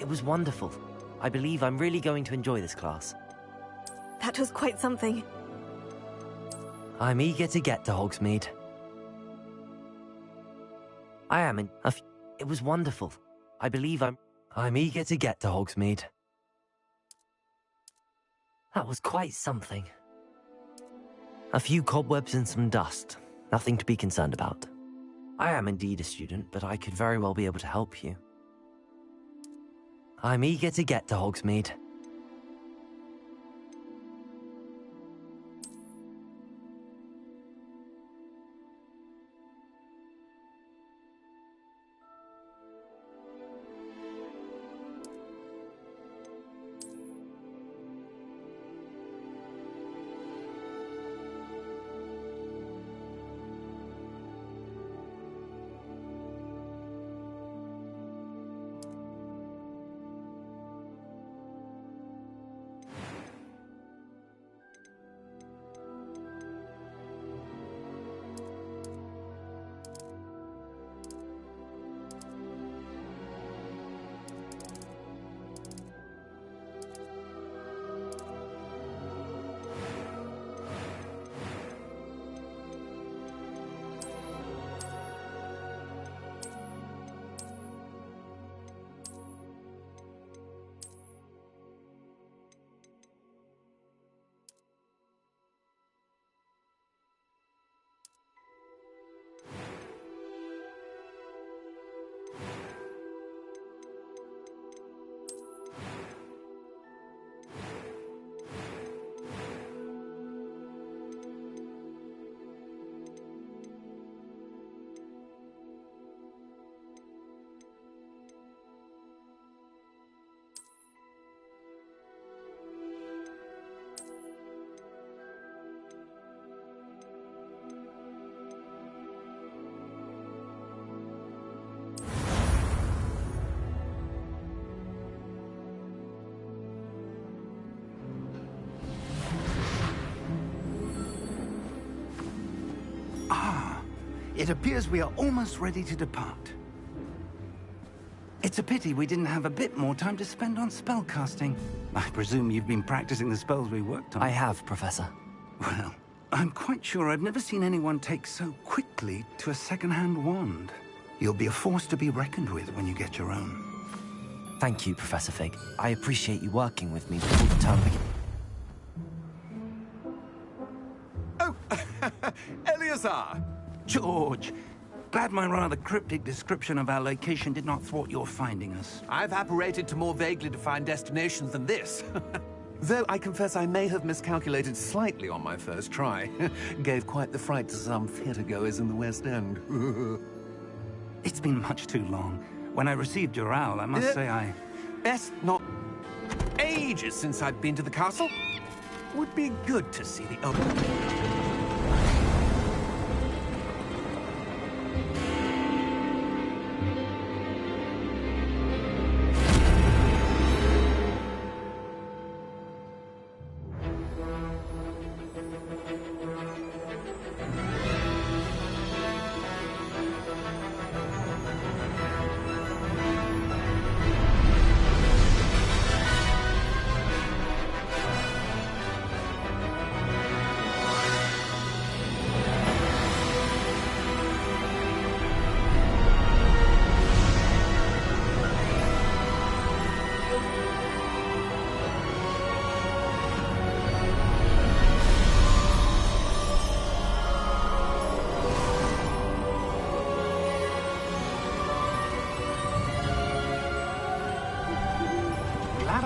It was wonderful. I believe I'm really going to enjoy this class. That was quite something. I'm eager to get to Hogsmeade. I am in It was wonderful. I believe I'm eager to get to Hogsmeade. That was quite something. A few cobwebs and some dust. Nothing to be concerned about. I am indeed a student, but I could very well be able to help you. I'm eager to get to Hogsmeade. It appears we are almost ready to depart. It's a pity we didn't have a bit more time to spend on spellcasting. I presume you've been practicing the spells we worked on. I have, Professor. Well, I'm quite sure I've never seen anyone take so quickly to a second-hand wand. You'll be a force to be reckoned with when you get your own. Thank you, Professor Fig. I appreciate you working with me before the term begins. Oh, Eleazar! George, glad my rather cryptic description of our location did not thwart your finding us. I've apparated to more vaguely defined destinations than this. Though I confess I may have miscalculated slightly on my first try. Gave quite the fright to some theatre-goers in the West End. It's been much too long. When I received your owl, I must say I... Best not... Ages since I've been to the castle. Would be good to see the old...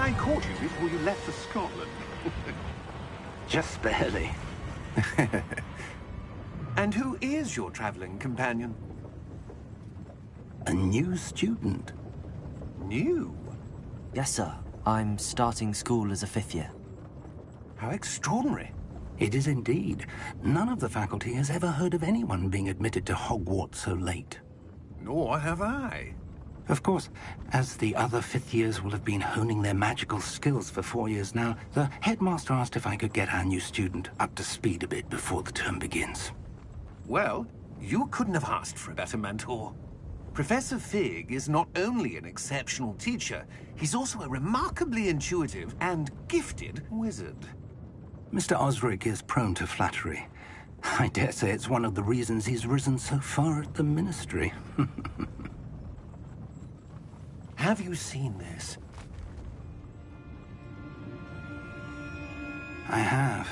I caught you before you left for Scotland. Just barely. And who is your traveling companion? A new student. New? Yes, sir. I'm starting school as a 5th year. How extraordinary. It is indeed. None of the faculty has ever heard of anyone being admitted to Hogwarts so late. Nor have I. Of course, as the other 5th years will have been honing their magical skills for 4 years now, the headmaster asked if I could get our new student up to speed a bit before the term begins. Well, you couldn't have asked for a better mentor. Professor Fig is not only an exceptional teacher, he's also a remarkably intuitive and gifted wizard. Mr. Osric is prone to flattery. I dare say it's one of the reasons he's risen so far at the Ministry. Have you seen this? I have.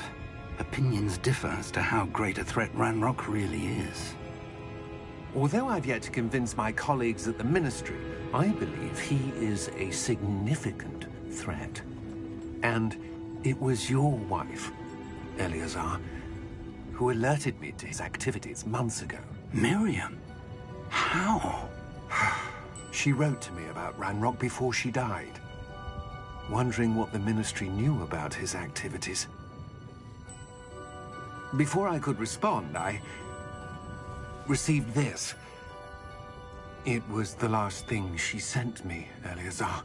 Opinions differ as to how great a threat Ranrock really is. Although I've yet to convince my colleagues at the Ministry, I believe he is a significant threat. And it was your wife, Eleazar, who alerted me to his activities months ago. Miriam? How? She wrote to me about Ranrock before she died, wondering what the Ministry knew about his activities. Before I could respond, I received this. It was the last thing she sent me, Eleazar.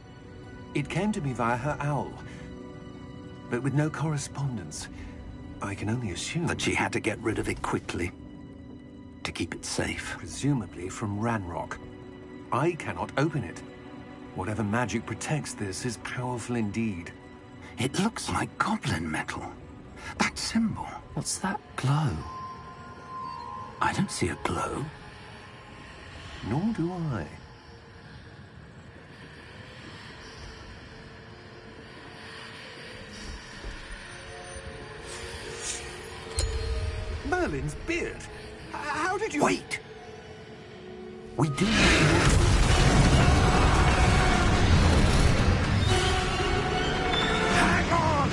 It came to me via her owl, but with no correspondence. I can only assume That she had to get rid of it quickly, to keep it safe. presumably from Ranrock. I cannot open it. Whatever magic protects this is powerful indeed. It looks like goblin metal. That symbol. What's that glow? I don't see a glow. Nor do I. Merlin's beard. How did you... Wait! We do need to... Hang on!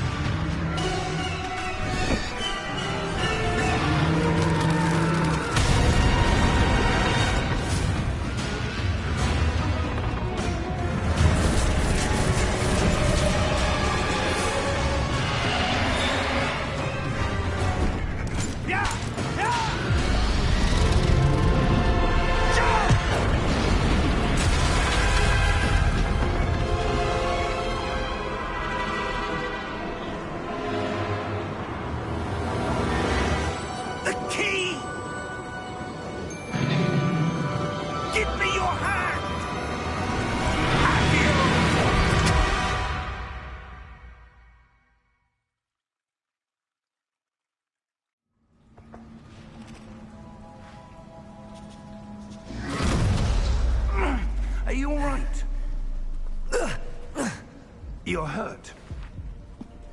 The key! Give me your hand! Have you? Are you all right? You're hurt.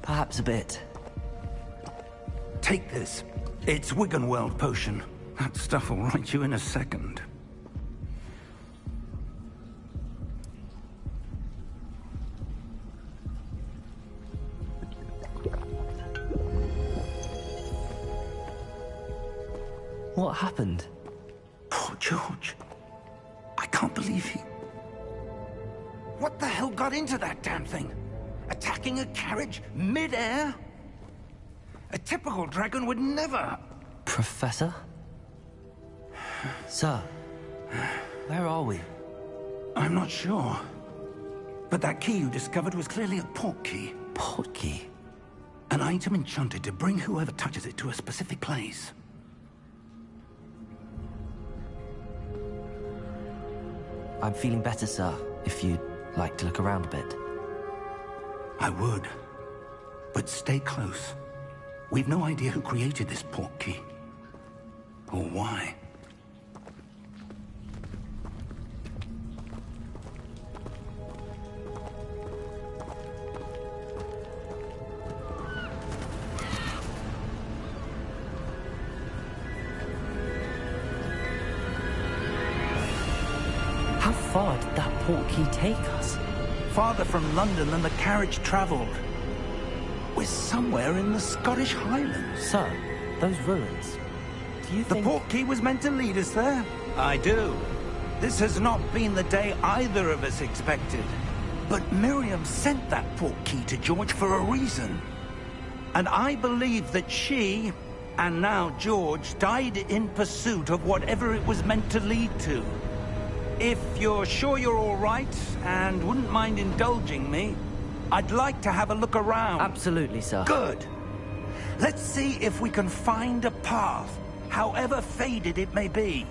Perhaps a bit. Take this. It's Wiggenweld potion. That stuff will right you in a second. What happened? Poor George. I can't believe he... What the hell got into that damn thing? Attacking a carriage mid-air? A typical dragon would never... Professor? Sir, where are we? I'm not sure. But that key you discovered was clearly a port key. Port key? An item enchanted to bring whoever touches it to a specific place. I'm feeling better, sir, if you'd like to look around a bit. I would. But stay close. We've no idea who created this port key. Or why. How far did that port key take us? Farther from London than the carriage traveled. We're somewhere in the Scottish Highlands. Sir, those ruins. Do you The think... port key was meant to lead us there? I do. This has not been the day either of us expected. But Miriam sent that port key to George for a reason. And I believe that she, and now George, died in pursuit of whatever it was meant to lead to. If you're sure you're all right, and wouldn't mind indulging me, I'd like to have a look around. Absolutely, sir. Good. Let's see if we can find a path, however faded it may be.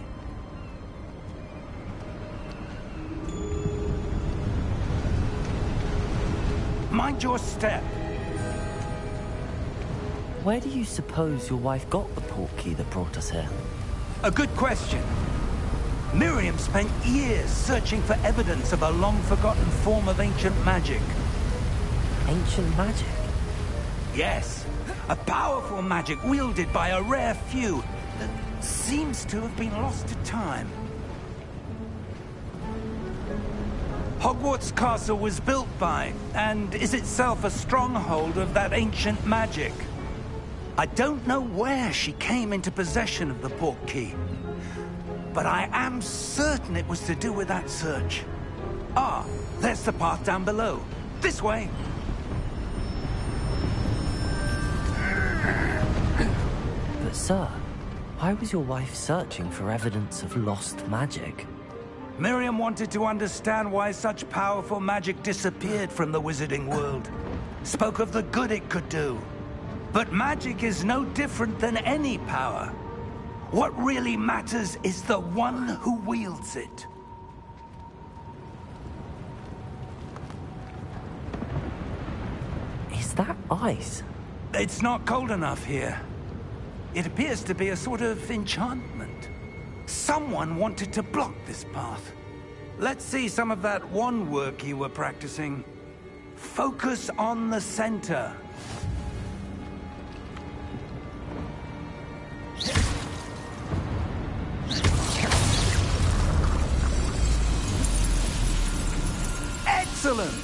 Mind your step. Where do you suppose your wife got the portkey that brought us here? A good question. Miriam spent years searching for evidence of a long-forgotten form of ancient magic. Ancient magic? Yes, a powerful magic wielded by a rare few that seems to have been lost to time. Hogwarts Castle was built by, and is itself a stronghold of that ancient magic. I don't know where she came into possession of the portkey, but I am certain it was to do with that search. Ah, there's the path down below. This way. But sir, why was your wife searching for evidence of lost magic? Miriam wanted to understand why such powerful magic disappeared from the wizarding world. Spoke of the good it could do. But magic is no different than any power. What really matters is the one who wields it. Is that ice? It's not cold enough here. It appears to be a sort of enchantment. Someone wanted to block this path. Let's see some of that wand work you were practicing. Focus on the center. Excellent!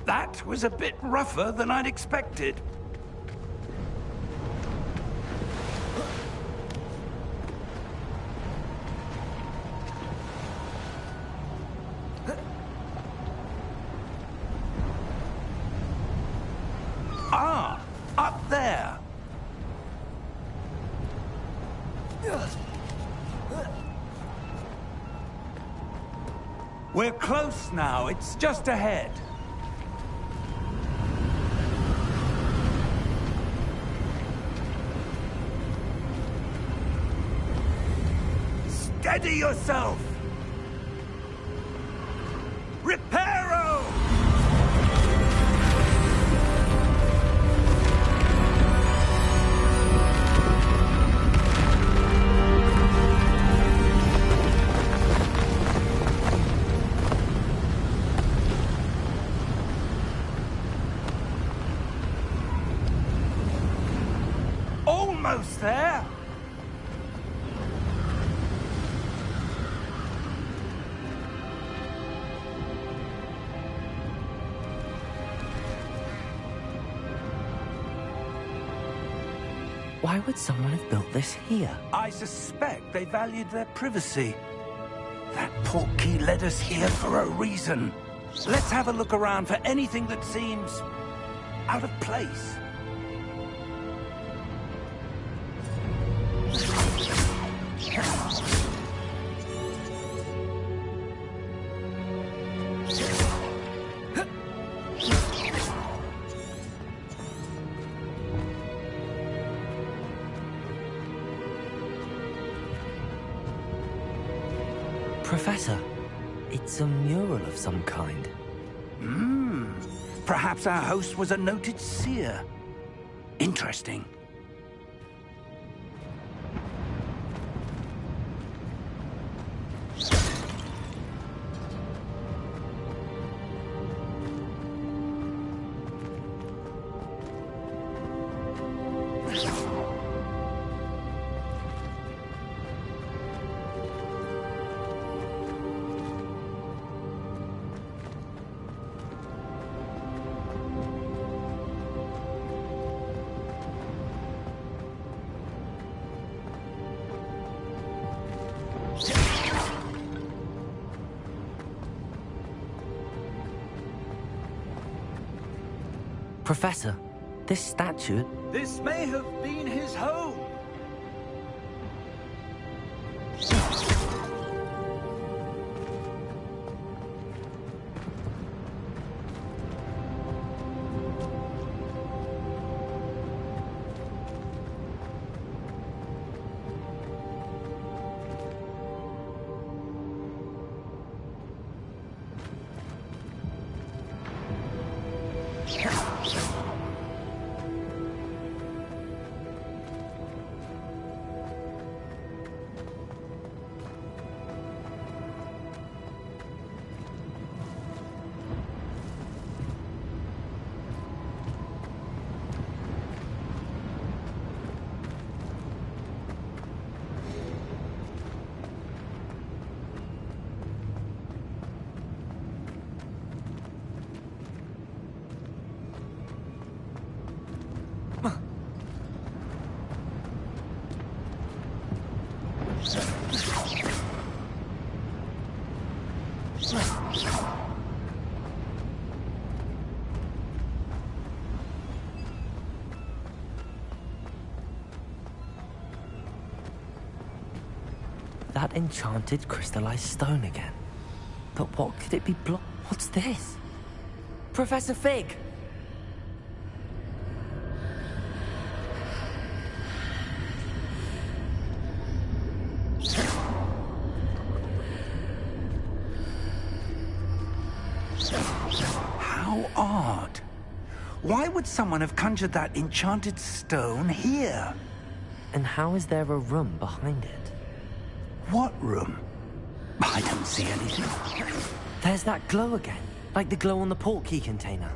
That was a bit rougher than I'd expected. Ah, up there. We're close now. It's just ahead. Steady yourself! Reparo! Almost there! Why would someone have built this here? I suspect they valued their privacy. That portkey led us here for a reason. Let's have a look around for anything that seems out of place. Professor, it's a mural of some kind. Perhaps our host was a noted seer. Interesting. Professor, this statue... This may have been his home. That enchanted crystallized stone again. But what could it be What's this? Professor Fig! How odd. Why would someone have conjured that enchanted stone here? And how is there a room behind it? What room? I don't see anything. There's that glow again, like the glow on the portkey container.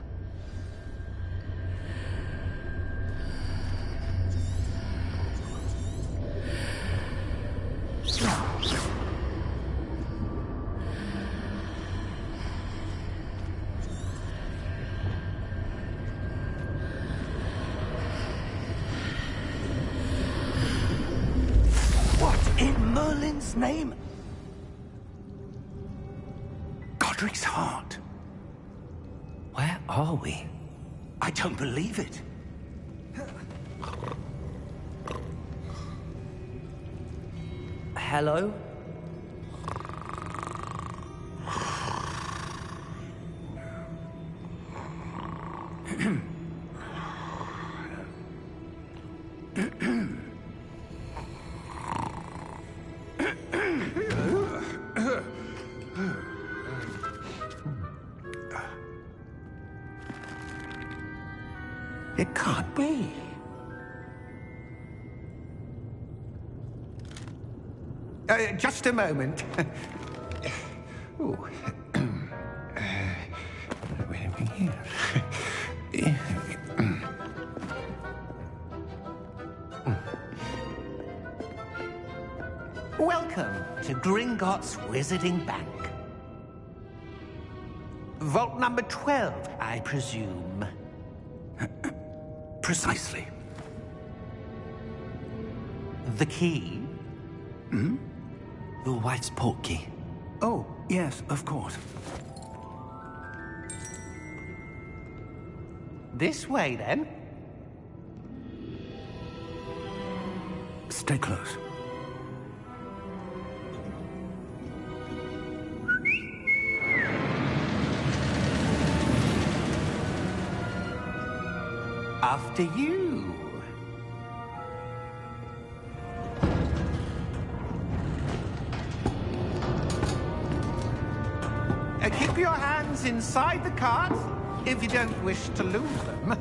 What in Merlin's name? Godric's heart. Where are we? I don't believe it. Hello? It can't be. Just a moment. Oh. Wait a minute here. Welcome to Gringotts Wizarding Bank. Vault number 12, I presume. Precisely. The key? Your wife's portkey. Oh, yes, of course. This way, then. Stay close. After you. Keep your hands inside the cart if you don't wish to lose them.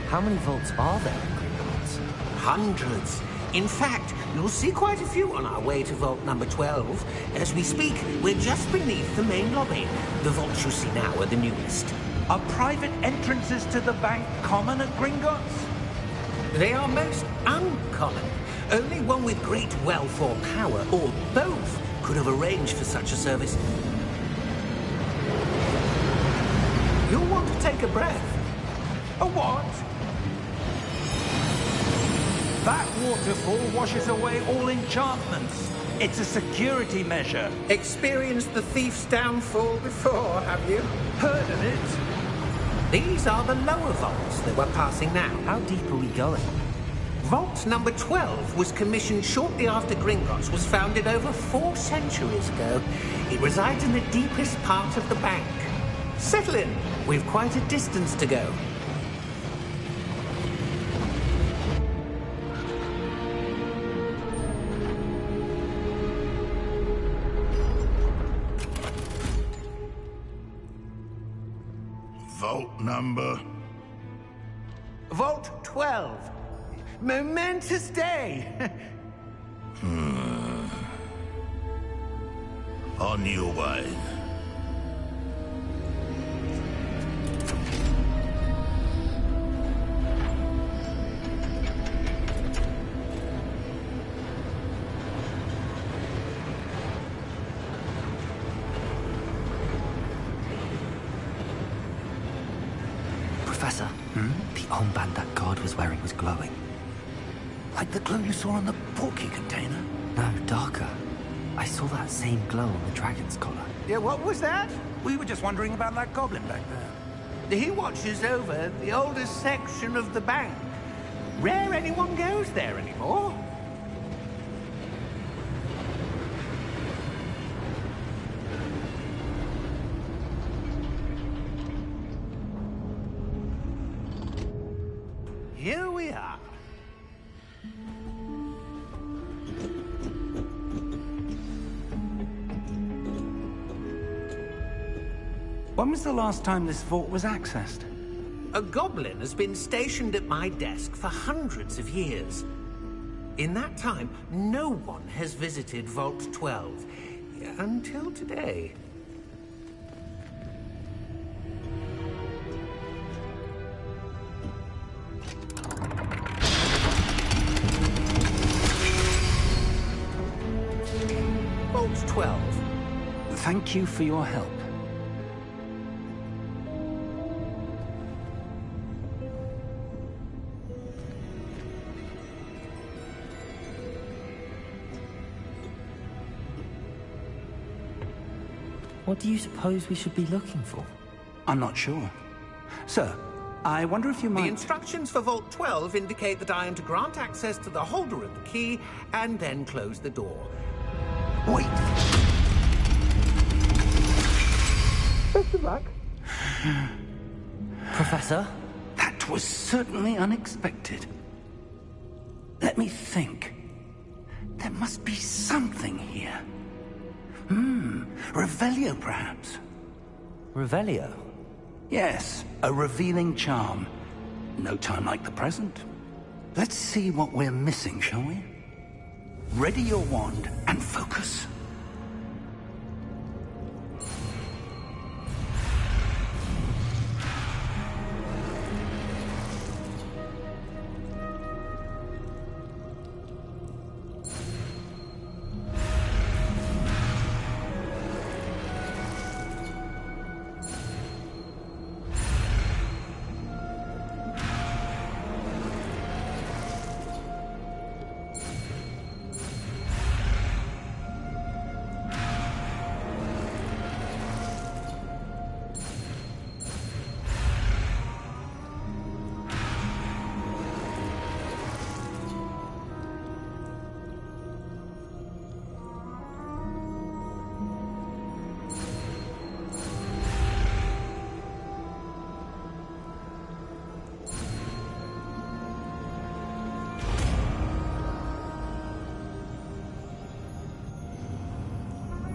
How many vaults are there in Gringotts? Hundreds. In fact, you'll see quite a few on our way to vault number 12. As we speak, we're just beneath the main lobby. The vaults you see now are the newest. Are private entrances to the bank common at Gringotts? They are most uncommon. Only one with great wealth or power, or both, could have arranged for such a service. You'll want to take a breath. A what? That waterfall washes away all enchantments. It's a security measure. Experienced the thief's downfall before, have you? Heard of it? These are the lower vaults that we're passing now. How deep are we going? Vault number 12 was commissioned shortly after Gringotts was founded over 4 centuries ago. It resides in the deepest part of the bank. Settle in. We've quite a distance to go. Vault number? Vault 12. Momentous day. On your way. The armband that guard was wearing was glowing. Like the glow you saw on the portkey container? No, darker. I saw that same glow on the dragon's collar. Yeah, what was that? We were just wondering about that goblin back there. He watches over the oldest section of the bank. Rare anyone goes there anymore. Here we are. When was the last time this vault was accessed? A goblin has been stationed at my desk for hundreds of years. In that time, no one has visited Vault 12. Until today. Vault 12. Thank you for your help. What do you suppose we should be looking for? I'm not sure. Sir, I wonder if you might... The instructions for Vault 12 indicate that I am to grant access to the holder of the key and then close the door. Wait! Best of luck. Professor? That was certainly unexpected. Let me think. There must be something here. Revelio, perhaps? Revelio? Yes, a revealing charm. No time like the present. Let's see what we're missing, shall we? Ready your wand and focus.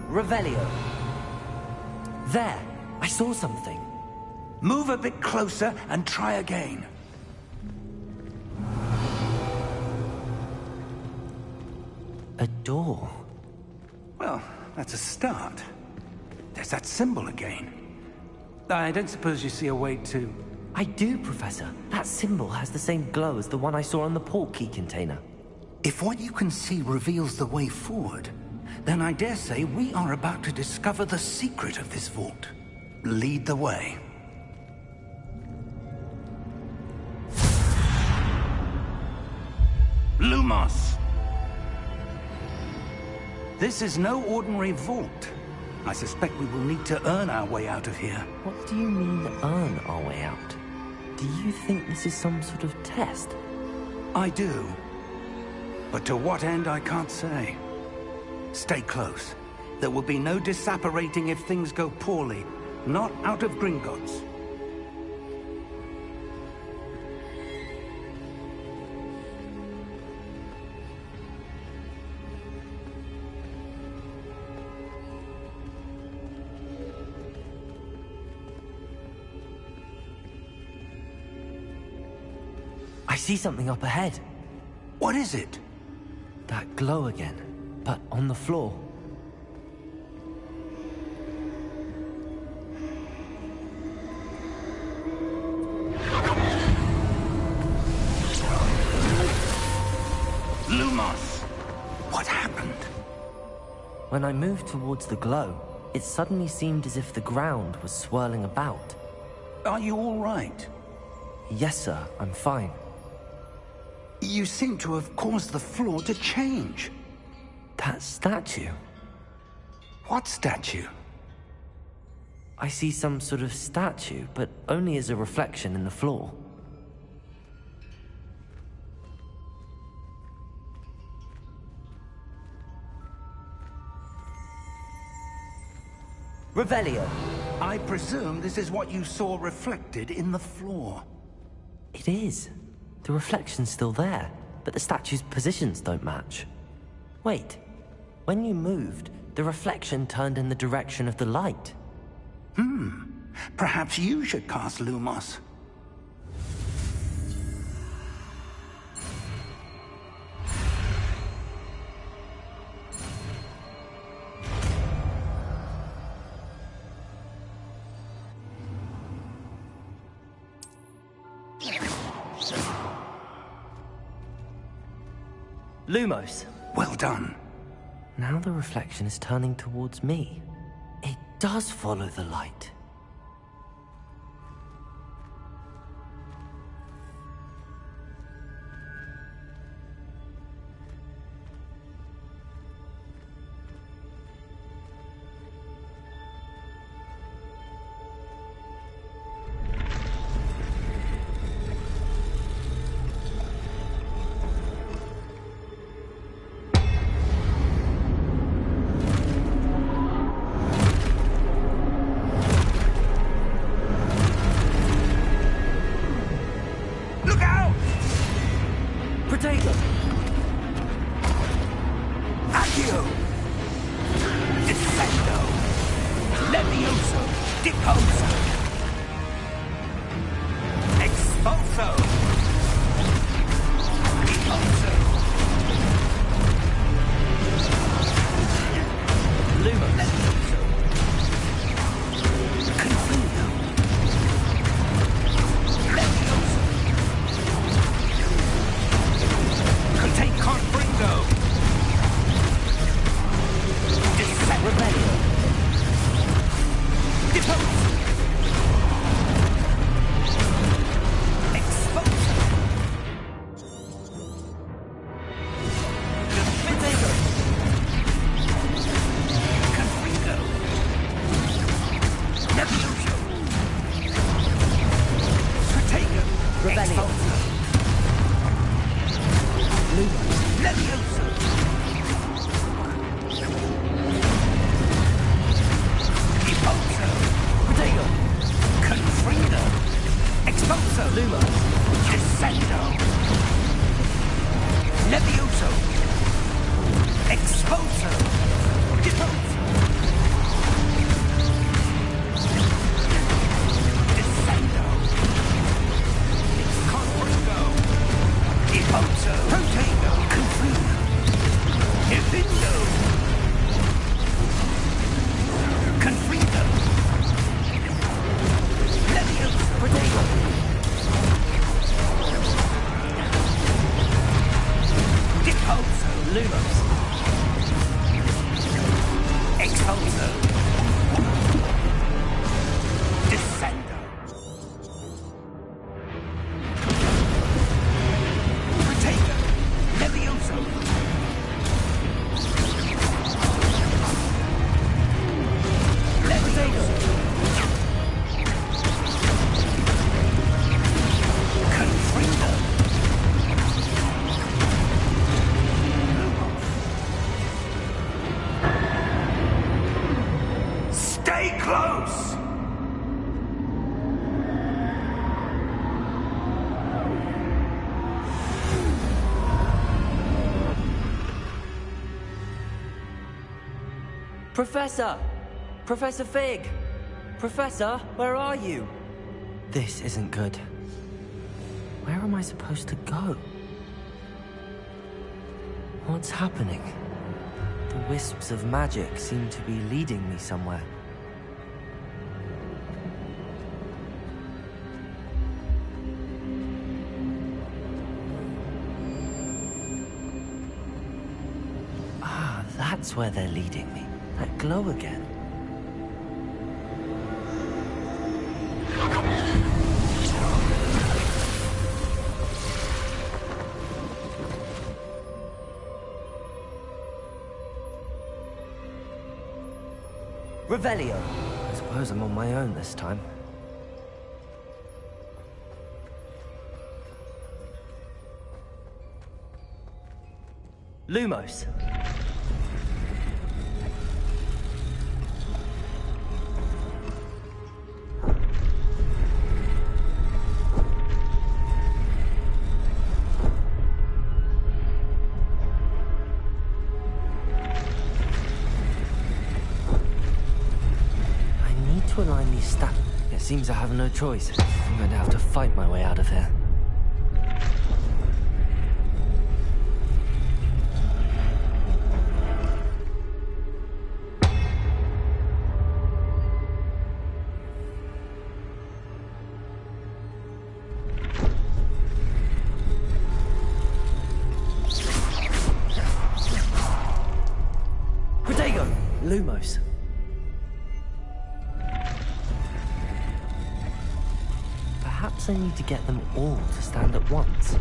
Revelio. There! I saw something. Move a bit closer and try again. A door. Well, that's a start. There's that symbol again. I don't suppose you see a way to... I do, Professor. That symbol has the same glow as the one I saw on the portkey container. If what you can see reveals the way forward, then I dare say we are about to discover the secret of this vault. Lead the way. Lumos! This is no ordinary vault. I suspect we will need to earn our way out of here. What do you mean, earn our way out? Do you think this is some sort of test? I do. But to what end, I can't say. Stay close. There will be no disapparating if things go poorly. Not out of Gringotts. I see something up ahead. What is it? That glow again, but on the floor. Lumos! What happened? When I moved towards the glow, it suddenly seemed as if the ground was swirling about. Are you all right? Yes, sir, I'm fine. You seem to have caused the floor to change. That statue? What statue? I see some sort of statue, but only as a reflection in the floor. Revelio. I presume this is what you saw reflected in the floor. It is. The reflection's still there, but the statue's positions don't match. Wait. When you moved, the reflection turned in the direction of the light. Perhaps you should cast Lumos. Lumos. Well done. Now the reflection is turning towards me. It does follow the light. Professor! Professor Fig! Professor, where are you? This isn't good. Where am I supposed to go? What's happening? The wisps of magic seem to be leading me somewhere. Ah, that's where they're leading me. That glow again. Revelio. I suppose I'm on my own this time. Lumos. To align these stacks. It seems I have no choice. I'm going to have to fight my way out of here. Protego! Lumos. Perhaps I need to get them all to stand at once.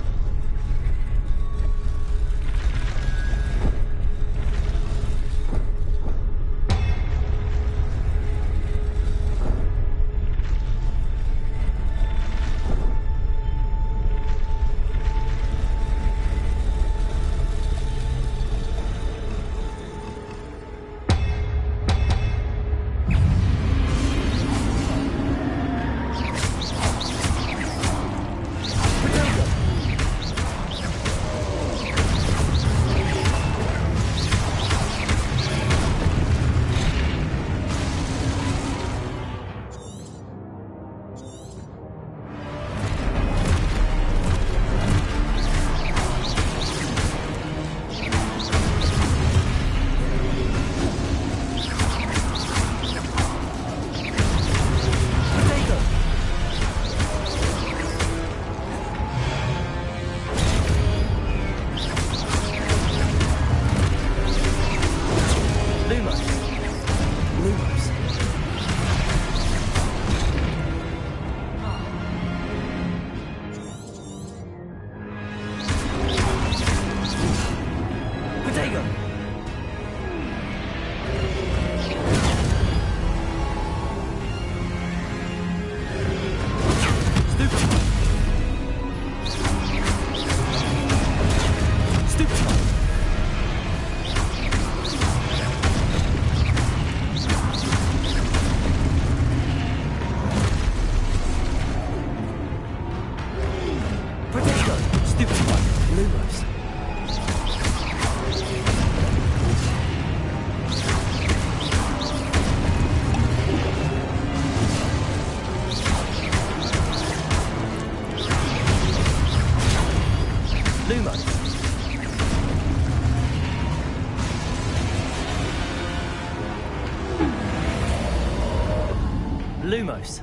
Lumos.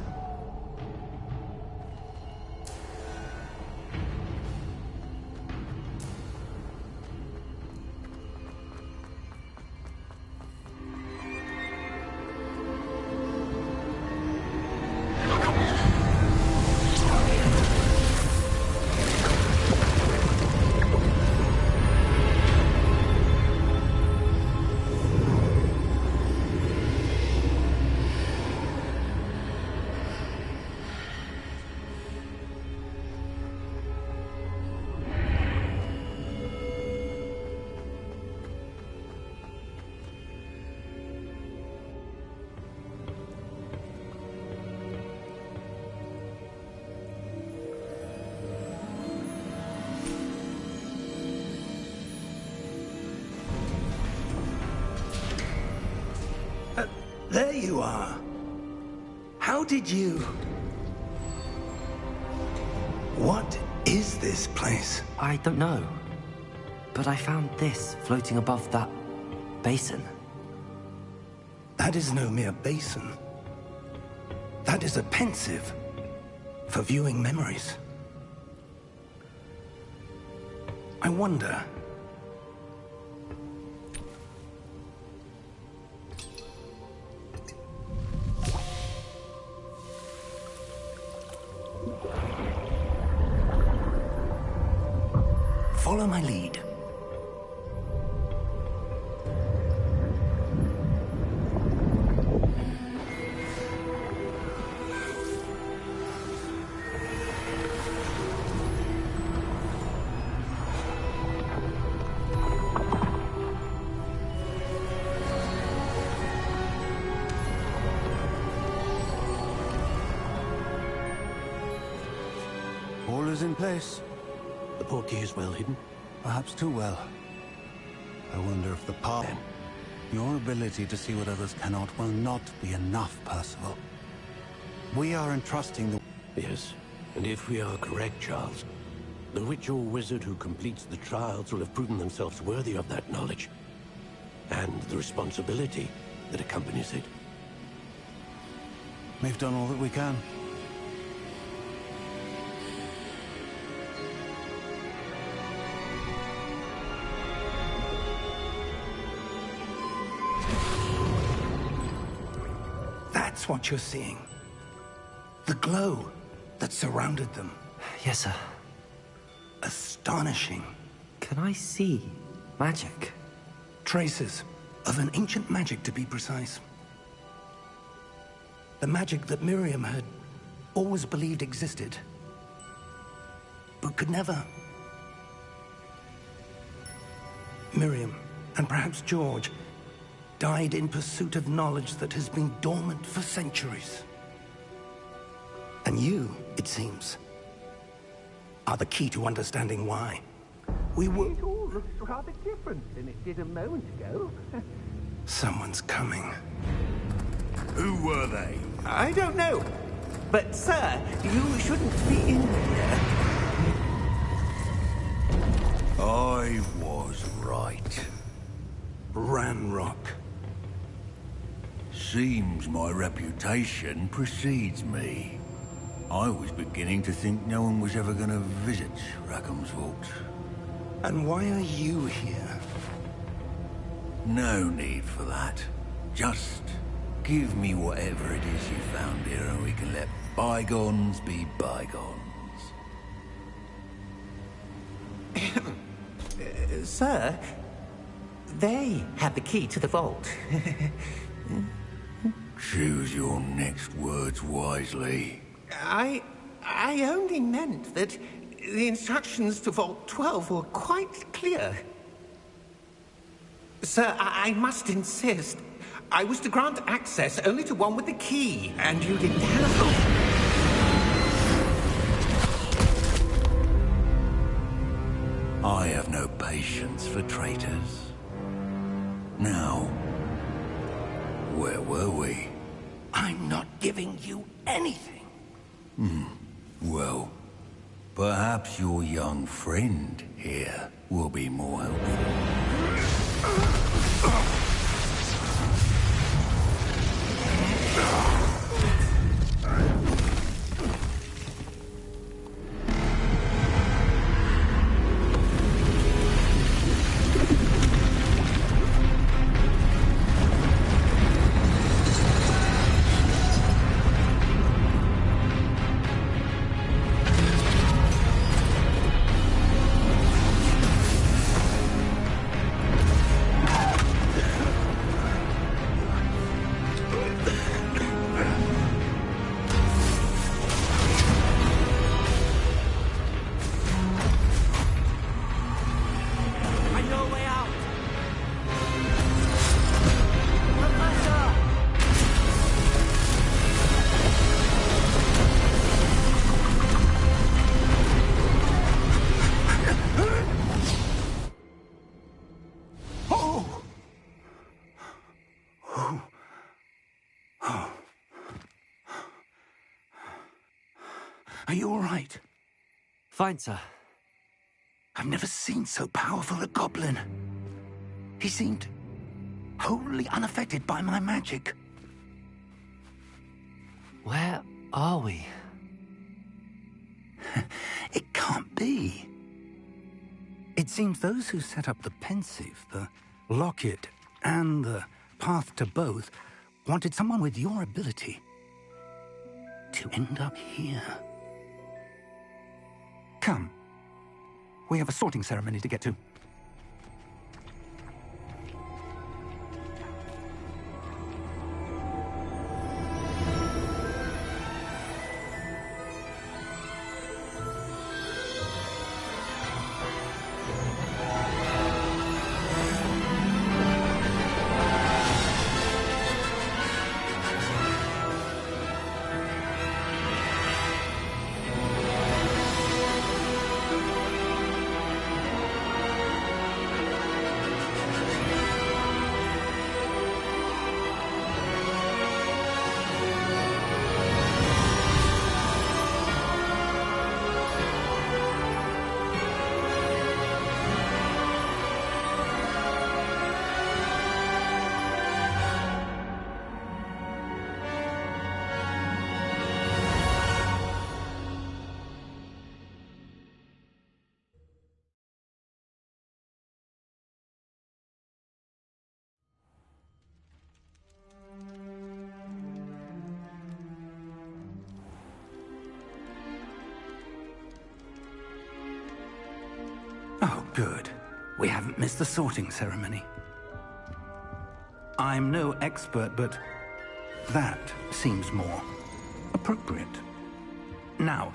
There you are. How did you... What is this place? I don't know. But I found this floating above that basin. That is no mere basin. That is a pensive for viewing memories. I wonder... Follow my lead. is in place. The portkey is well hidden? Perhaps too well. I wonder if the power... Your ability to see what others cannot will not be enough, Percival. We are entrusting the... Yes, and if we are correct, Charles, the witch or wizard who completes the trials will have proven themselves worthy of that knowledge, and the responsibility that accompanies it. We've done all that we can. That's what you're seeing. The glow that surrounded them. Yes, sir. Astonishing. Can I see magic? Traces of an ancient magic, to be precise. The magic that Miriam had always believed existed, but could never. Miriam, and perhaps George, died in pursuit of knowledge that has been dormant for centuries. And you, it seems, are the key to understanding why. We were... It all looks rather different than it did a moment ago. Someone's coming. Who were they? I don't know. But, sir, you shouldn't be in here. I was right. Ranrock. Seems my reputation precedes me. I was beginning to think no one was ever going to visit Rackham's vault. And why are you here? No need for that. Just give me whatever it is you found here and we can let bygones be bygones. Sir, they have the key to the vault. Choose your next words wisely. I only meant that the instructions to Vault 12 were quite clear. Sir, I must insist. I was to grant access only to one with the key, and you didn't have... I have no patience for traitors. Now, where were we? I'm not giving you anything. Well, perhaps your young friend here will be more helpful. Are you all right? Fine, sir. I've never seen so powerful a goblin. He seemed wholly unaffected by my magic. Where are we? It can't be. It seems those who set up the pensive, the locket, and the path to both wanted someone with your ability to end up here. Come. We have a sorting ceremony to get to. Good. We haven't missed the sorting ceremony. I'm no expert, but that seems more appropriate. Now,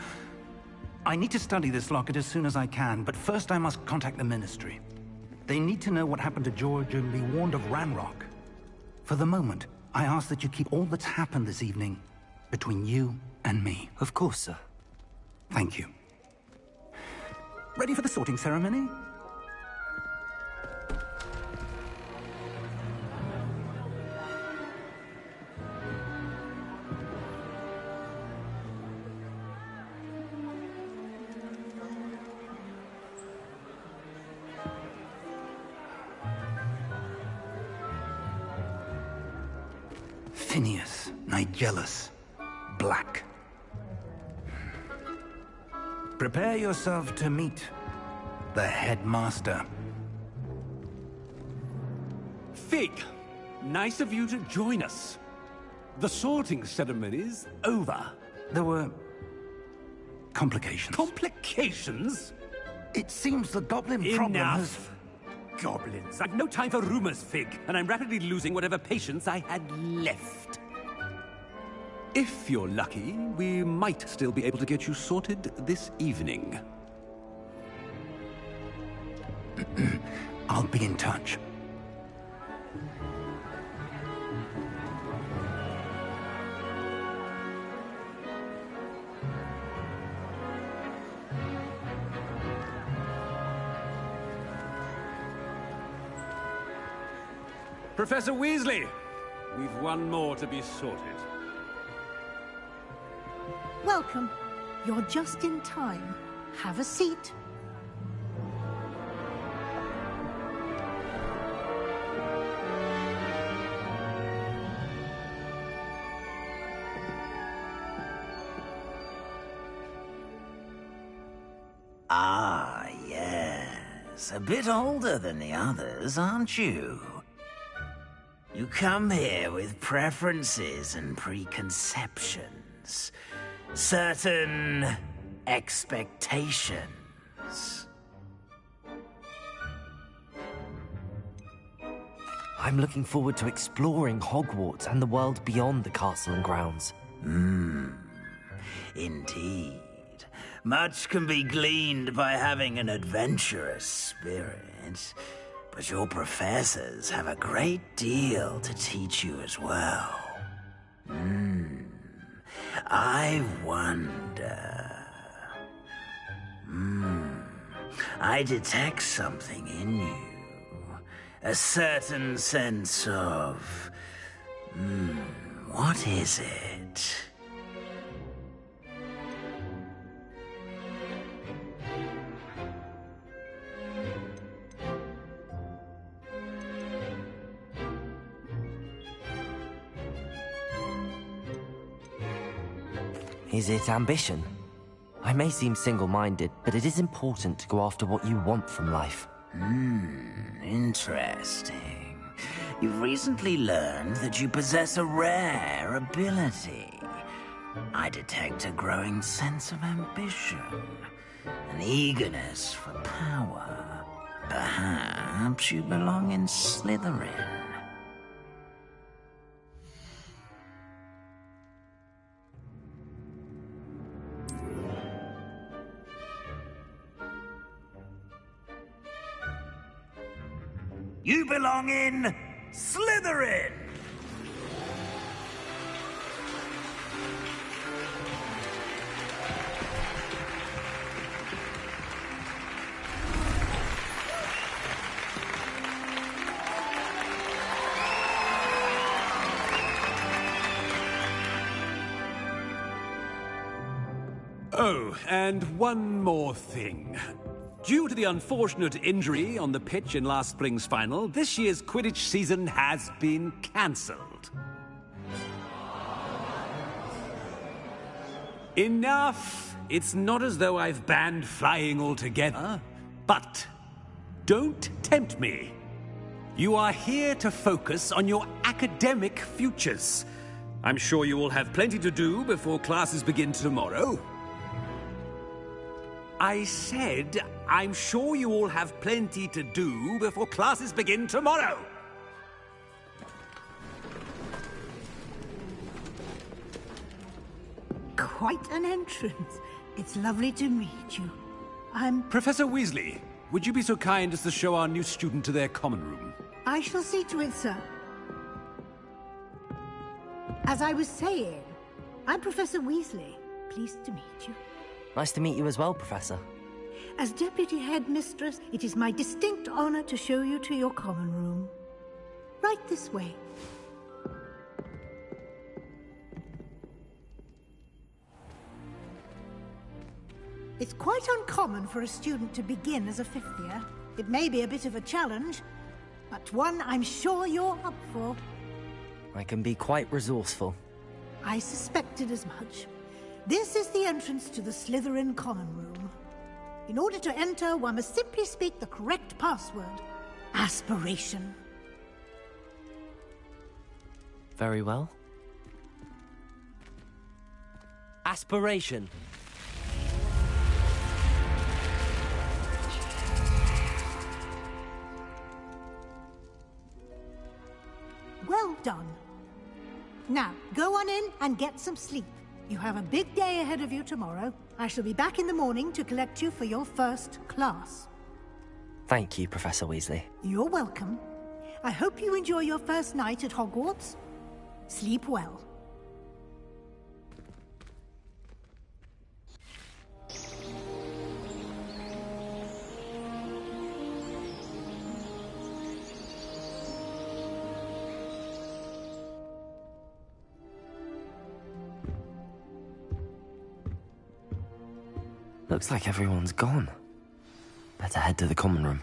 I need to study this locket as soon as I can, but first I must contact the Ministry. They need to know what happened to George and be warned of Ranrock. For the moment, I ask that you keep all that's happened this evening between you and me. Of course, sir. Thank you. Ready for the sorting ceremony? Phineas, Nigellus, Black. Prepare yourself to meet the headmaster. Fig, nice of you to join us. The sorting ceremony's over. There were complications. Complications? It seems the goblin problem has... Enough! Goblins. I've no time for rumors, Fig, and I'm rapidly losing whatever patience I had left. If you're lucky, we might still be able to get you sorted this evening. I'll be in touch. Professor Weasley, we've one more to be sorted. Welcome. You're just in time. Have a seat. Ah, yes. A bit older than the others, aren't you? You come here with preferences and preconceptions. Certain expectations. I'm looking forward to exploring Hogwarts and the world beyond the castle and grounds. Indeed. Much can be gleaned by having an adventurous spirit, but your professors have a great deal to teach you as well. I wonder... I detect something in you. A certain sense of... what is it? Is it ambition? I may seem single-minded, but it is important to go after what you want from life. Interesting. You've recently learned that you possess a rare ability. I detect a growing sense of ambition, an eagerness for power. Perhaps you belong in Slytherin. You belong in Slytherin! Oh, and one more thing. Due to the unfortunate injury on the pitch in last spring's final, this year's Quidditch season has been cancelled. Enough! It's not as though I've banned flying altogether, but don't tempt me. You are here to focus on your academic futures. I'm sure you will have plenty to do before classes begin tomorrow. I said, I'm sure you all have plenty to do before classes begin tomorrow. Quite an entrance. It's lovely to meet you. Professor Weasley, would you be so kind as to show our new student to their common room? I shall see to it, sir. As I was saying, I'm Professor Weasley. Pleased to meet you. Nice to meet you as well, Professor. As Deputy Headmistress, it is my distinct honor to show you to your common room. Right this way. It's quite uncommon for a student to begin as a fifth year. It may be a bit of a challenge, but one I'm sure you're up for. I can be quite resourceful. I suspected as much. This is the entrance to the Slytherin common room. In order to enter, one must simply speak the correct password. Aspiration. Very well. Aspiration. Well done. Now, go on in and get some sleep. You have a big day ahead of you tomorrow. I shall be back in the morning to collect you for your first class. Thank you, Professor Weasley. You're welcome. I hope you enjoy your first night at Hogwarts. Sleep well. Looks like everyone's gone. Better head to the common room.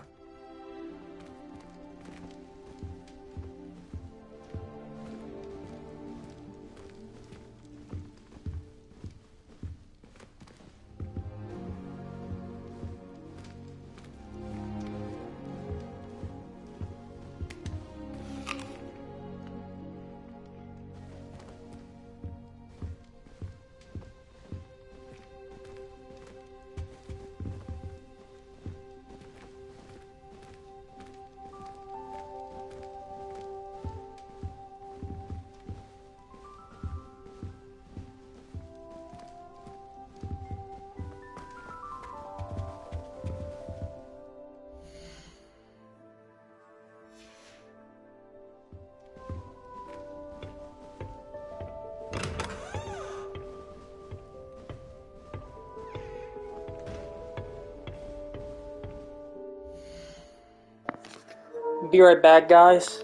Be right back, guys.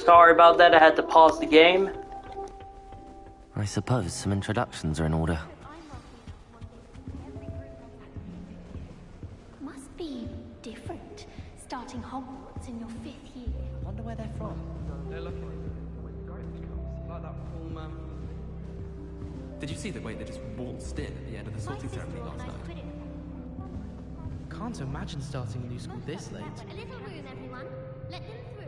Sorry about that, I had to pause the game. I suppose some introductions are in order. Must be different, starting Hogwarts in your 5th year. I wonder where they're from. They're looking like that film, Did you see the way they just waltzed in at the end of the sorting ceremony last night? Can't imagine starting a new school this late. A little room, everyone. Let them through.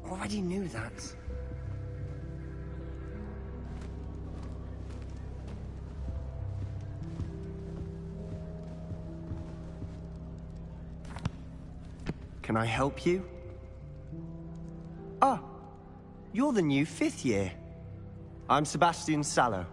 Already knew that. Can I help you? Ah, you're the new 5th year. I'm Sebastian Sallow.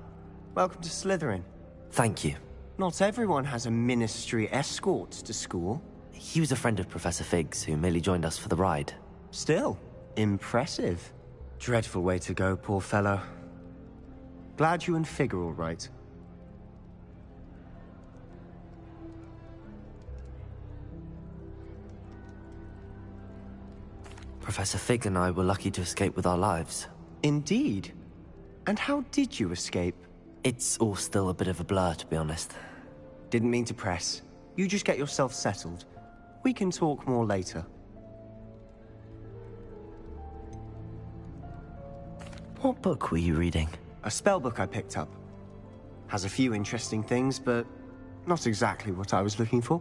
Welcome to Slytherin. Thank you. Not everyone has a ministry escort to school. He was a friend of Professor Fig's, who merely joined us for the ride. Still, impressive. Dreadful way to go, poor fellow. Glad you and Fig are all right. Professor Fig and I were lucky to escape with our lives. Indeed. And how did you escape? It's all still a bit of a blur, to be honest. Didn't mean to press. You just get yourself settled. We can talk more later. What book were you reading? A spell book I picked up. Has a few interesting things, but not exactly what I was looking for.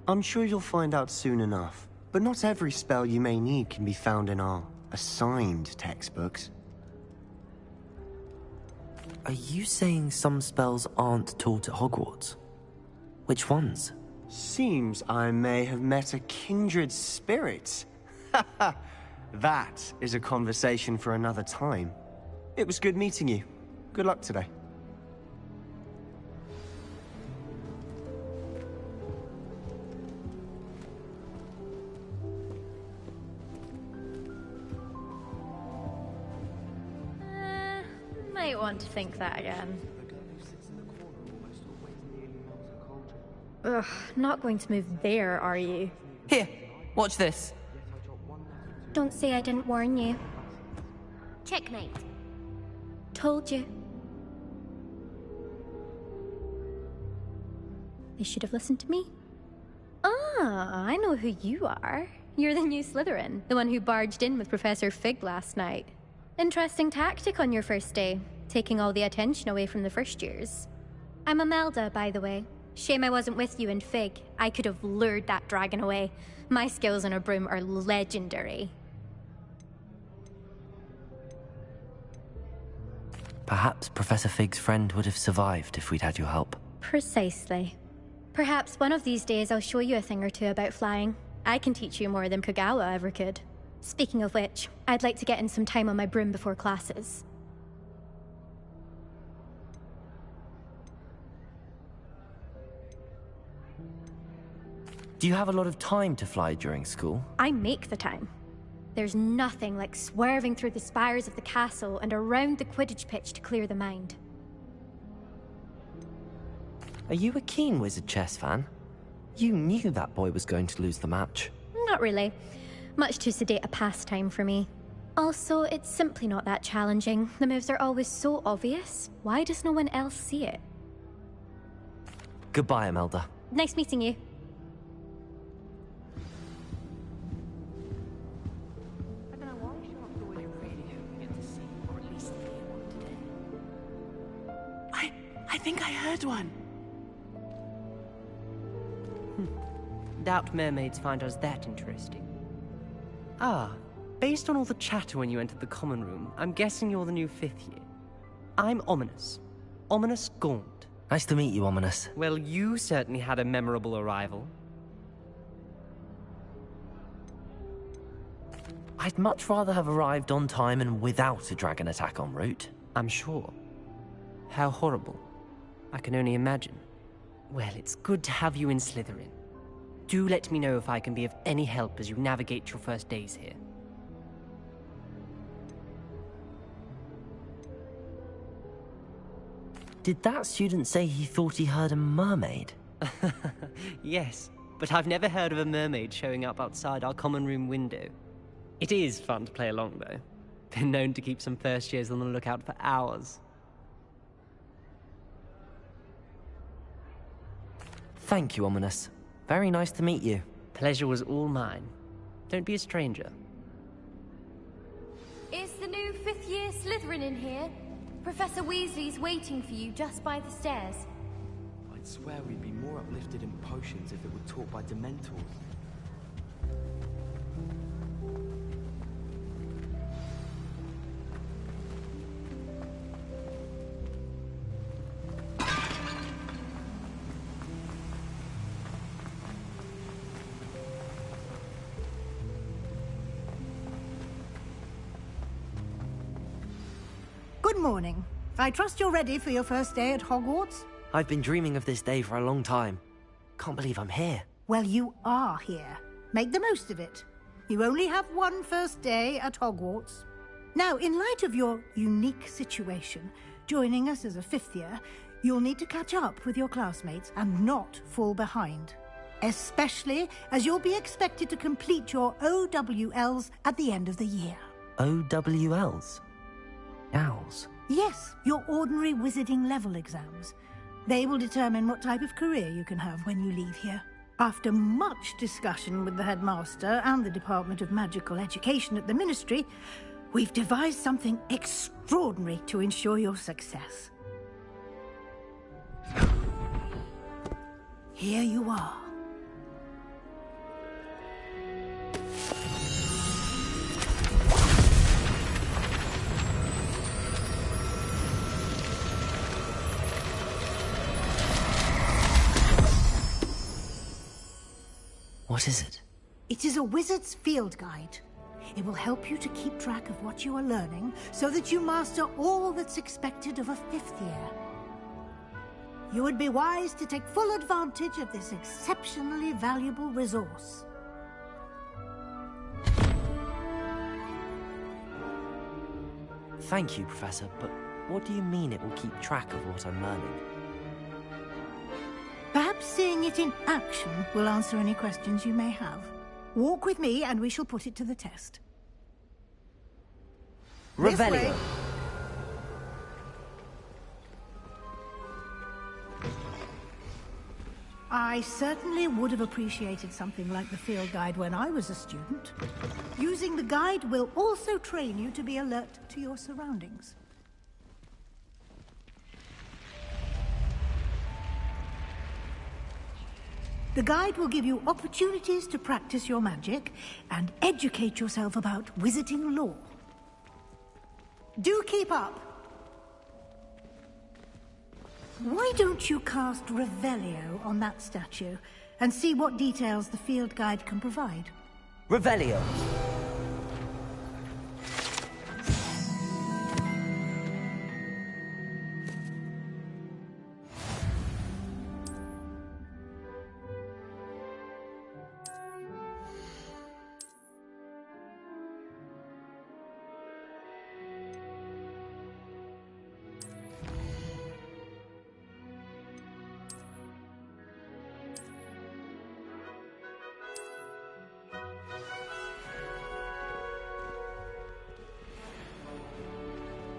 I'm sure you'll find out soon enough. But not every spell you may need can be found in our assigned textbooks. Are you saying some spells aren't taught at Hogwarts? Which ones? Seems I may have met a kindred spirit. That is a conversation for another time. It was good meeting you. Good luck today. Might want to think that again. Ugh, not going to move there, are you? Here, watch this. Don't say I didn't warn you. Checkmate. Told you. They should have listened to me. Ah, I know who you are. You're the new Slytherin, the one who barged in with Professor Fig last night. Interesting tactic on your first day, taking all the attention away from the first years. I'm Imelda, by the way. Shame I wasn't with you in Fig. I could have lured that dragon away. My skills on a broom are legendary. Perhaps Professor Fig's friend would have survived if we'd had your help. Precisely. Perhaps one of these days I'll show you a thing or two about flying. I can teach you more than Kogawa ever could. Speaking of which, I'd like to get in some time on my broom before classes. Do you have a lot of time to fly during school? I make the time. There's nothing like swerving through the spires of the castle and around the Quidditch pitch to clear the mind. Are you a keen Wizard chess fan? You knew that boy was going to lose the match. Not really. Much too sedate a pastime for me. Also, it's simply not that challenging. The moves are always so obvious. Why does no one else see it? Goodbye, Imelda. Nice meeting you. I think I heard one. Doubt mermaids find us that interesting. Ah, based on all the chatter when you entered the common room, I'm guessing you're the new 5th year. I'm Ominous. Ominous Gaunt. Nice to meet you, Ominous. Well, you certainly had a memorable arrival. I'd much rather have arrived on time and without a dragon attack en route. I'm sure. How horrible. I can only imagine. Well, it's good to have you in Slytherin. Do let me know if I can be of any help as you navigate your first days here. Did that student say he thought he heard a mermaid? Yes, but I've never heard of a mermaid showing up outside our common room window. It is fun to play along, though. Been known to keep some first years on the lookout for hours. Thank you, Ominous. Very nice to meet you. Pleasure was all mine. Don't be a stranger. Is the new fifth-year Slytherin in here? Professor Weasley's waiting for you just by the stairs. I'd swear we'd be more uplifted in potions if it were taught by Dementors. Good morning. I trust you're ready for your first day at Hogwarts? I've been dreaming of this day for a long time. Can't believe I'm here. Well, you are here. Make the most of it. You only have one first day at Hogwarts. Now, in light of your unique situation, joining us as a fifth year, you'll need to catch up with your classmates and not fall behind. Especially as you'll be expected to complete your OWLs at the end of the year. OWLs? Owls? Yes, your ordinary wizarding level exams. They will determine what type of career you can have when you leave here. After much discussion with the headmaster and the Department of Magical Education at the Ministry, we've devised something extraordinary to ensure your success. Here you are. What is it? It is a wizard's field guide. It will help you to keep track of what you are learning so that you master all that's expected of a fifth year. You would be wise to take full advantage of this exceptionally valuable resource. Thank you, Professor, but what do you mean it will keep track of what I'm learning? Perhaps seeing it in action will answer any questions you may have. Walk with me and we shall put it to the test. Revelio. I certainly would have appreciated something like the field guide when I was a student. Using the guide will also train you to be alert to your surroundings. The guide will give you opportunities to practice your magic and educate yourself about wizarding lore. Do keep up! Why don't you cast Revelio on that statue and see what details the field guide can provide? Revelio.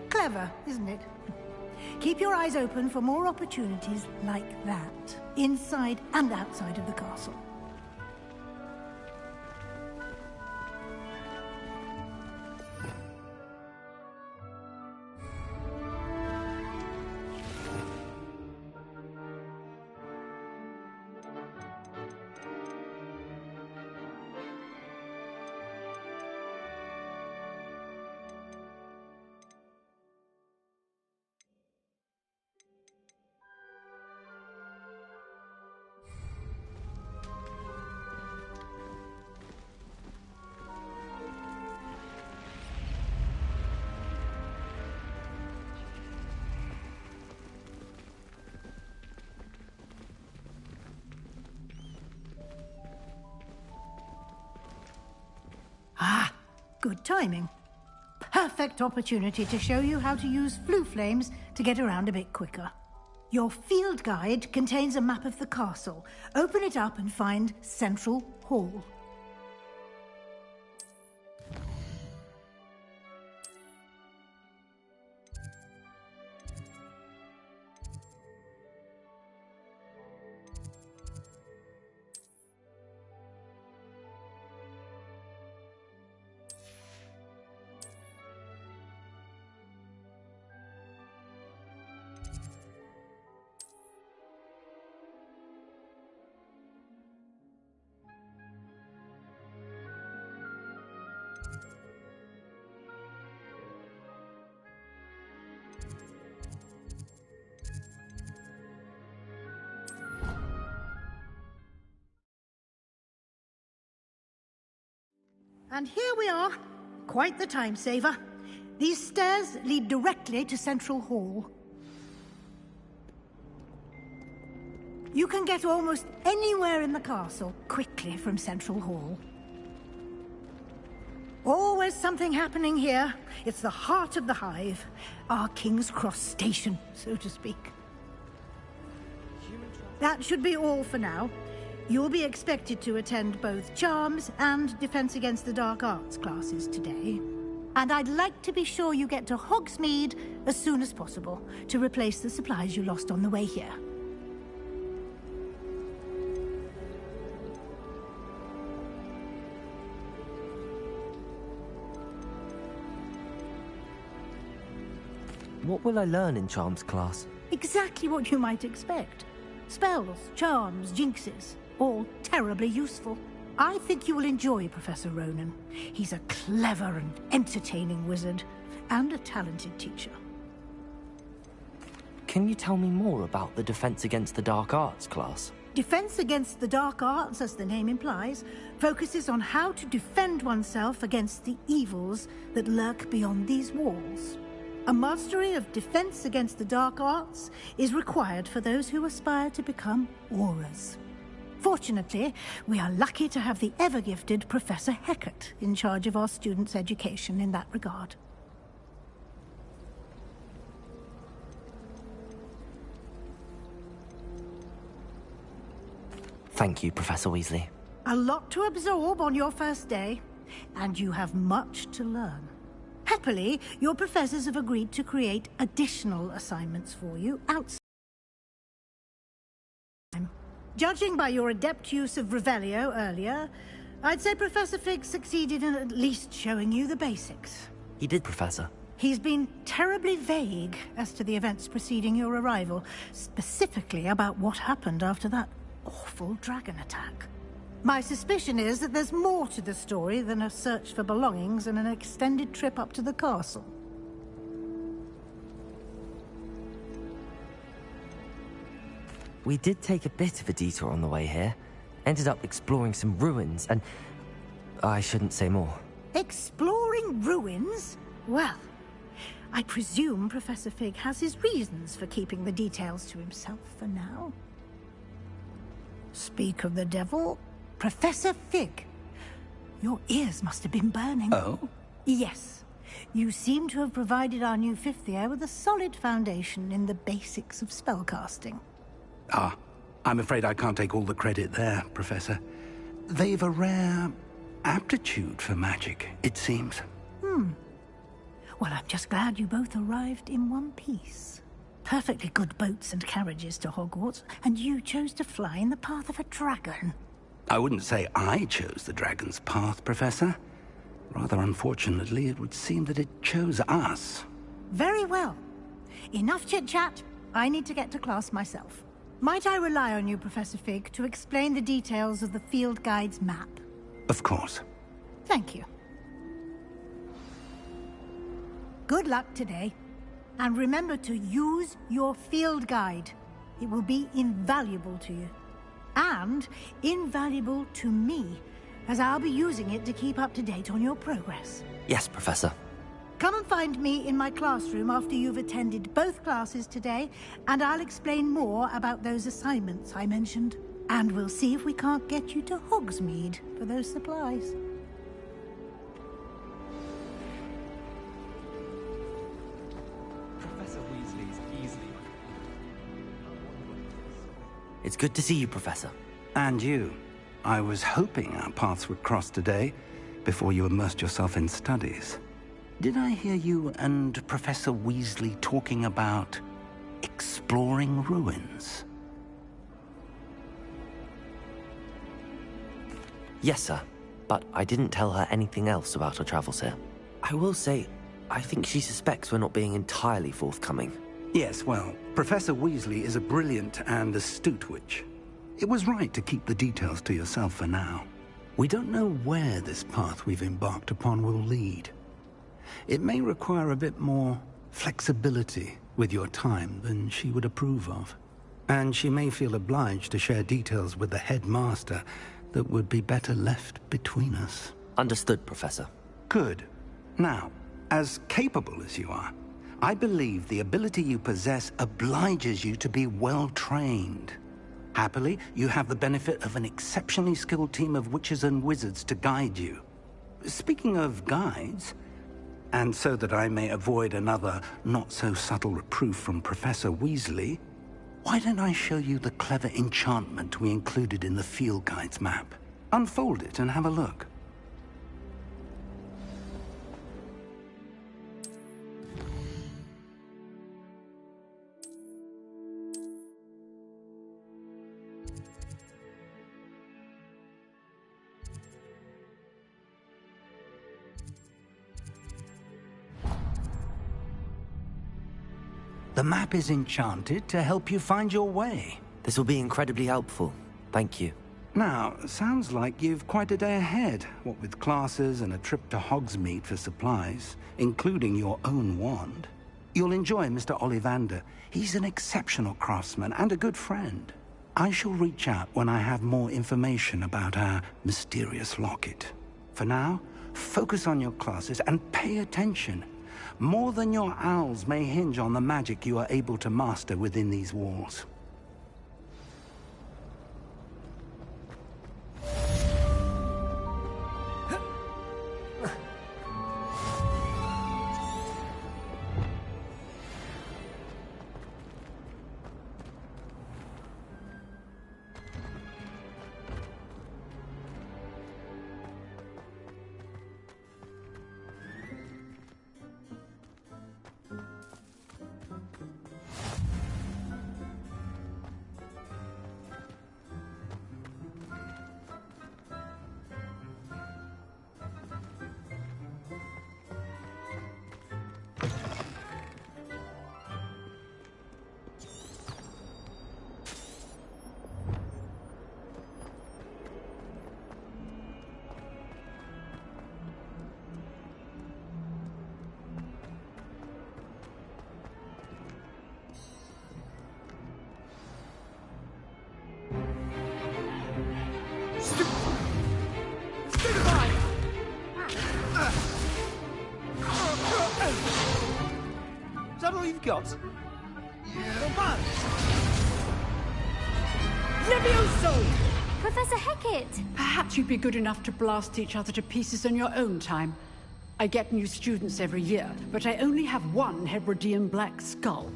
Clever, isn't it? Keep your eyes open for more opportunities like that, inside and outside of the castle. Good timing. Perfect opportunity to show you how to use flue flames to get around a bit quicker. Your field guide contains a map of the castle. Open it up and find Central Hall. And here we are. Quite the time saver. These stairs lead directly to Central Hall. You can get almost anywhere in the castle quickly from Central Hall. Always something happening here. It's the heart of the Hive. Our King's Cross station, so to speak. That should be all for now. You'll be expected to attend both Charms and Defense Against the Dark Arts classes today. And I'd like to be sure you get to Hogsmeade as soon as possible to replace the supplies you lost on the way here. What will I learn in Charms class? Exactly what you might expect. Spells, charms, jinxes. All terribly useful. I think you will enjoy Professor Ronan. He's a clever and entertaining wizard, and a talented teacher. Can you tell me more about the Defense Against the Dark Arts class? Defense Against the Dark Arts, as the name implies, focuses on how to defend oneself against the evils that lurk beyond these walls. A mastery of Defense Against the Dark Arts is required for those who aspire to become Aurors. Fortunately, we are lucky to have the ever-gifted Professor Hecat in charge of our students' education in that regard. Thank you, Professor Weasley. A lot to absorb on your first day, and you have much to learn. Happily, your professors have agreed to create additional assignments for you outside. Judging by your adept use of Revelio earlier, I'd say Professor Fig succeeded in at least showing you the basics. He did, Professor. He's been terribly vague as to the events preceding your arrival, specifically about what happened after that awful dragon attack. My suspicion is that there's more to the story than a search for belongings and an extended trip up to the castle. We did take a bit of a detour on the way here. Ended up exploring some ruins, and I shouldn't say more. Exploring ruins? Well, I presume Professor Fig has his reasons for keeping the details to himself for now. Speak of the devil, Professor Fig. Your ears must have been burning. Oh? Yes. You seem to have provided our new fifth year with a solid foundation in the basics of spellcasting. Ah, I'm afraid I can't take all the credit there, Professor. They've a rare aptitude for magic, it seems. Well, I'm just glad you both arrived in one piece. Perfectly good boats and carriages to Hogwarts, and you chose to fly in the path of a dragon. I wouldn't say I chose the dragon's path, Professor. Rather unfortunately, it would seem that it chose us. Very well. Enough chit-chat. I need to get to class myself. Might I rely on you, Professor Fig, to explain the details of the field guide's map? Of course. Thank you. Good luck today. And remember to use your field guide. It will be invaluable to you. And invaluable to me, as I'll be using it to keep up to date on your progress. Yes, Professor. Come and find me in my classroom after you've attended both classes today, and I'll explain more about those assignments I mentioned. And we'll see if we can't get you to Hogsmeade for those supplies. Professor Weasley's easily. It's good to see you, Professor. And you. I was hoping our paths would cross today, before you immersed yourself in studies. Did I hear you and Professor Weasley talking about exploring ruins? Yes, sir. But I didn't tell her anything else about our travels here. I will say, I think she suspects we're not being entirely forthcoming. Yes, well, Professor Weasley is a brilliant and astute witch. It was right to keep the details to yourself for now. We don't know where this path we've embarked upon will lead. It may require a bit more flexibility with your time than she would approve of. And she may feel obliged to share details with the headmaster that would be better left between us. Understood, Professor. Good. Now, as capable as you are, I believe the ability you possess obliges you to be well-trained. Happily, you have the benefit of an exceptionally skilled team of witches and wizards to guide you. Speaking of guides, and so that I may avoid another not-so-subtle reproof from Professor Weasley, why don't I show you the clever enchantment we included in the field guide's map? Unfold it and have a look. The map is enchanted to help you find your way. This will be incredibly helpful. Thank you. Now, sounds like you've quite a day ahead, what with classes and a trip to Hogsmeade for supplies, including your own wand. You'll enjoy Mr. Ollivander. He's an exceptional craftsman and a good friend. I shall reach out when I have more information about our mysterious locket. For now, focus on your classes and pay attention. More than your owls may hinge on the magic you are able to master within these walls. Is that all you've got? Come on! Levioso! Professor Hecat! Perhaps you'd be good enough to blast each other to pieces in your own time. I get new students every year, but I only have one Hebridean black skull.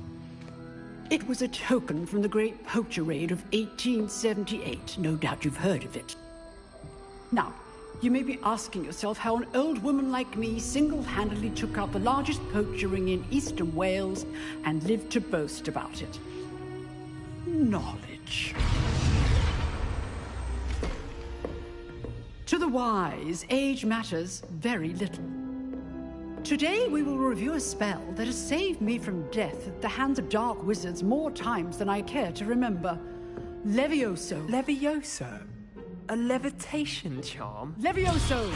It was a token from the Great Poacher Raid of 1878. No doubt you've heard of it. Now, you may be asking yourself how an old woman like me single-handedly took out the largest poacher ring in eastern Wales and lived to boast about it. Knowledge. To the wise, age matters very little. Today we will review a spell that has saved me from death at the hands of dark wizards more times than I care to remember. Levioso. Levioso? A levitation charm? Levioso!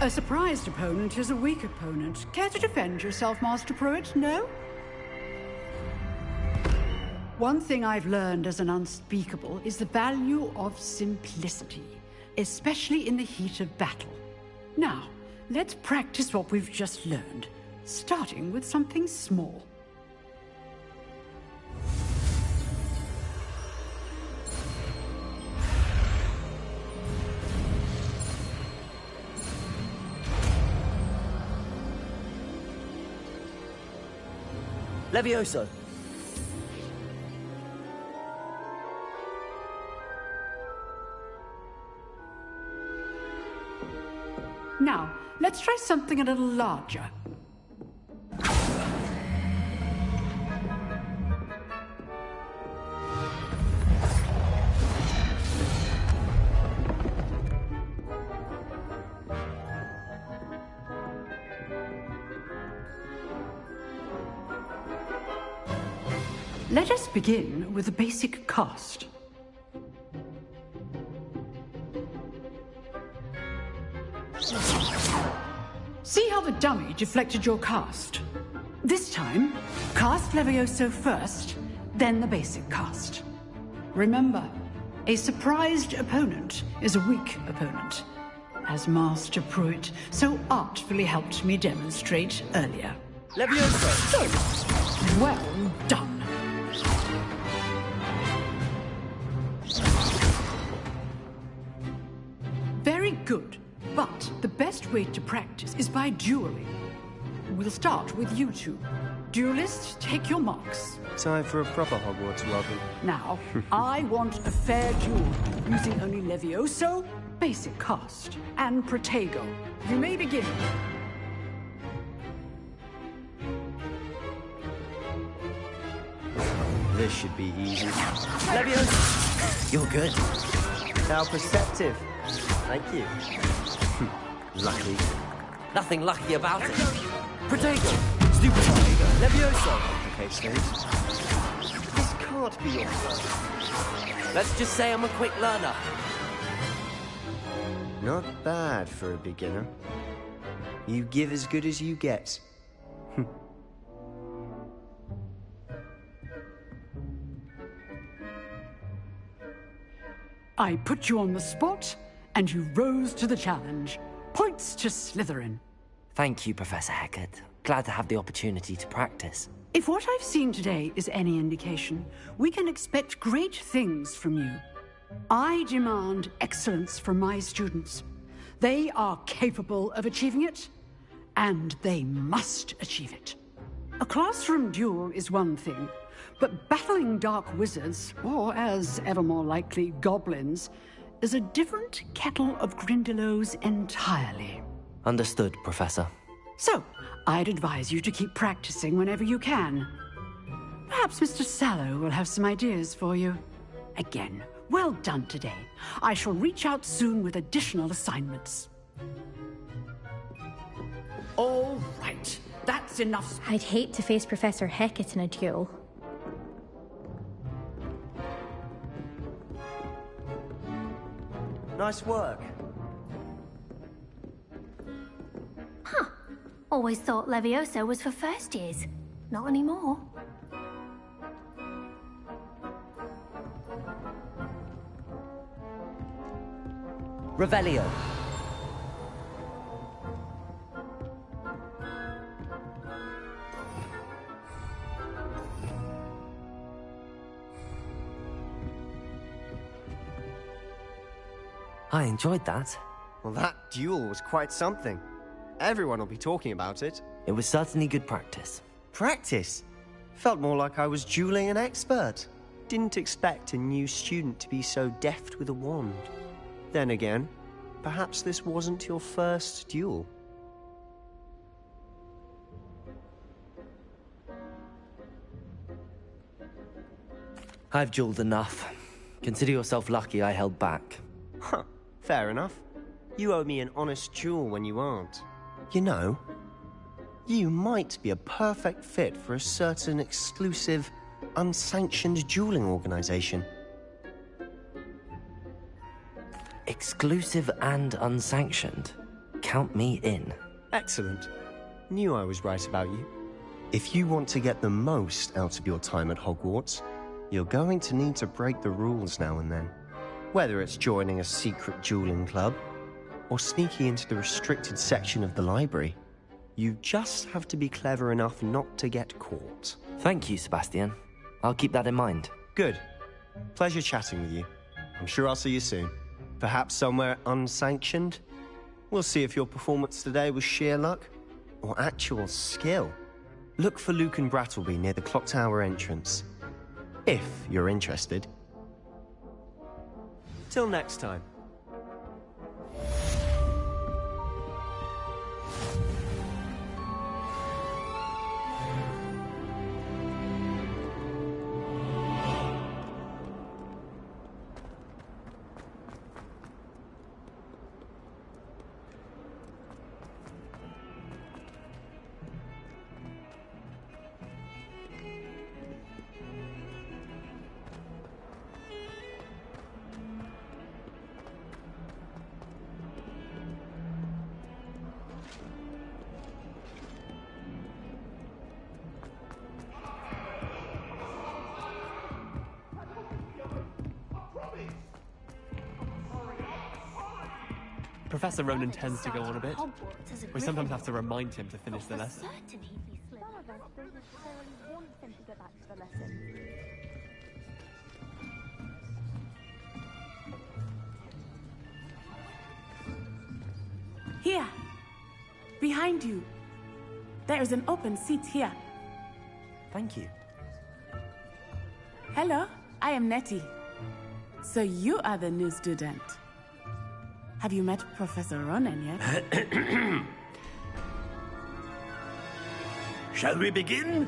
A surprised opponent is a weak opponent. Care to defend yourself, Master Pruitt? No? One thing I've learned as an unspeakable is the value of simplicity, especially in the heat of battle. Now, let's practice what we've just learned, starting with something small. Levioso! Now, let's try something a little larger. Let us begin with the basic cast. See how the dummy deflected your cast? This time, cast Levioso first, then the basic cast. Remember, a surprised opponent is a weak opponent, as Master Pruitt so artfully helped me demonstrate earlier. Levioso! Well done. Very good. But the best way to practice is by dueling. We'll start with you two. Duelists, take your marks. Time for a proper Hogwarts welcome. Now, I want a fair duel, using only Levioso, basic cast, and Protego. You may begin. This should be easy. Levioso! You're good. How perceptive. Thank you. Lucky. Nothing lucky about it. Protego! Stupid Protego! Levioso! Okay, Steve. This can't be your first. Let's just say I'm a quick learner. Not bad for a beginner. You give as good as you get. I put you on the spot, and you rose to the challenge. Points to Slytherin. Thank you, Professor Hecat. Glad to have the opportunity to practice. If what I've seen today is any indication, we can expect great things from you. I demand excellence from my students. They are capable of achieving it, and they must achieve it. A classroom duel is one thing, but battling dark wizards, or as ever more likely, goblins, is a different kettle of Grindylows entirely. Understood, Professor. So, I'd advise you to keep practicing whenever you can. Perhaps Mr. Sallow will have some ideas for you. Again, well done today. I shall reach out soon with additional assignments. All right, that's enough. I'd hate to face Professor Hecat in a duel. Nice work. Huh. Always thought Levioso was for first years. Not anymore. Revelio. I enjoyed that. Well, that duel was quite something. Everyone will be talking about it. It was certainly good practice. Practice? Felt more like I was dueling an expert. Didn't expect a new student to be so deft with a wand. Then again, perhaps this wasn't your first duel. I've dueled enough. Consider yourself lucky I held back. Huh, fair enough. You owe me an honest duel when you aren't. You know, you might be a perfect fit for a certain exclusive, unsanctioned dueling organization. Exclusive and unsanctioned. Count me in. Excellent. Knew I was right about you. If you want to get the most out of your time at Hogwarts, you're going to need to break the rules now and then. Whether it's joining a secret dueling club, or sneaking into the restricted section of the library, you just have to be clever enough not to get caught. Thank you, Sebastian. I'll keep that in mind. Good. Pleasure chatting with you. I'm sure I'll see you soon. Perhaps somewhere unsanctioned? We'll see if your performance today was sheer luck, or actual skill. Look for Luke and Brattleby near the Clock Tower entrance. If you're interested. Till next time. Professor Ronan tends to go on a bit. We sometimes have to remind him to finish the lesson. Here, behind you. There is an open seat here. Thank you. Hello, I am Nettie. So you are the new student. Have you met Professor Ronan yet? Shall we begin?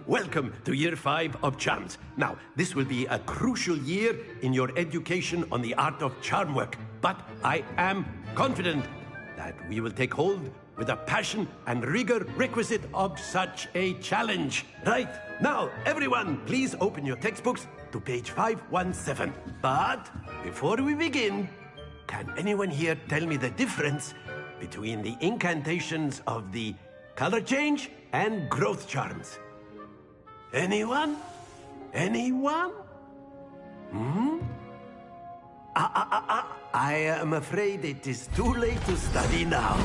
Welcome to Year 5 of Charms. Now, this will be a crucial year in your education on the art of charm work, but I am confident that we will take hold with the passion and rigor requisite of such a challenge. Right, now, everyone, please open your textbooks to page 517. But before we begin, can anyone here tell me the difference between the incantations of the color change and growth charms? Anyone? Anyone? I am afraid it is too late to study now.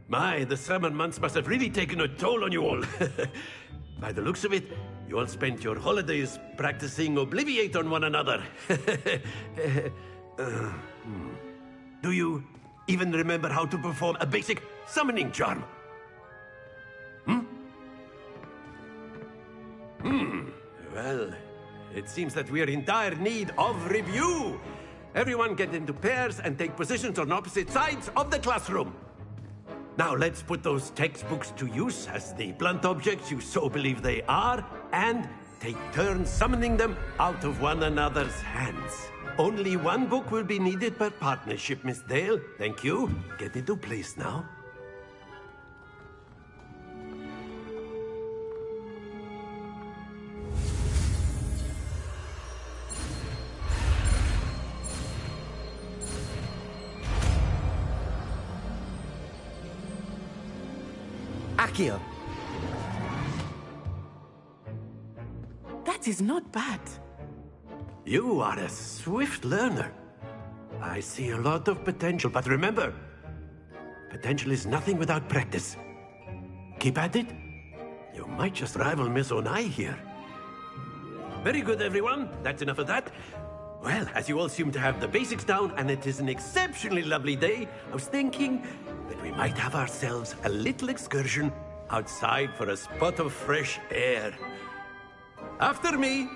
My, the summer months must have really taken a toll on you all. By the looks of it, you all spent your holidays practicing Obliviate on one another. Do you even remember how to perform a basic summoning charm? Well, it seems that we are in dire need of review. Everyone get into pairs and take positions on opposite sides of the classroom. Now let's put those textbooks to use as the blunt objects you so believe they are, and take turns summoning them out of one another's hands. Only one book will be needed per partnership, Miss Dale. Thank you. Get into place now. Accio. That is not bad. You are a swift learner. I see a lot of potential, but remember, potential is nothing without practice. Keep at it. You might just rival Miss Onai here. Very good, everyone. That's enough of that. Well, as you all seem to have the basics down, and it is an exceptionally lovely day, I was thinking that we might have ourselves a little excursion outside for a spot of fresh air. After me.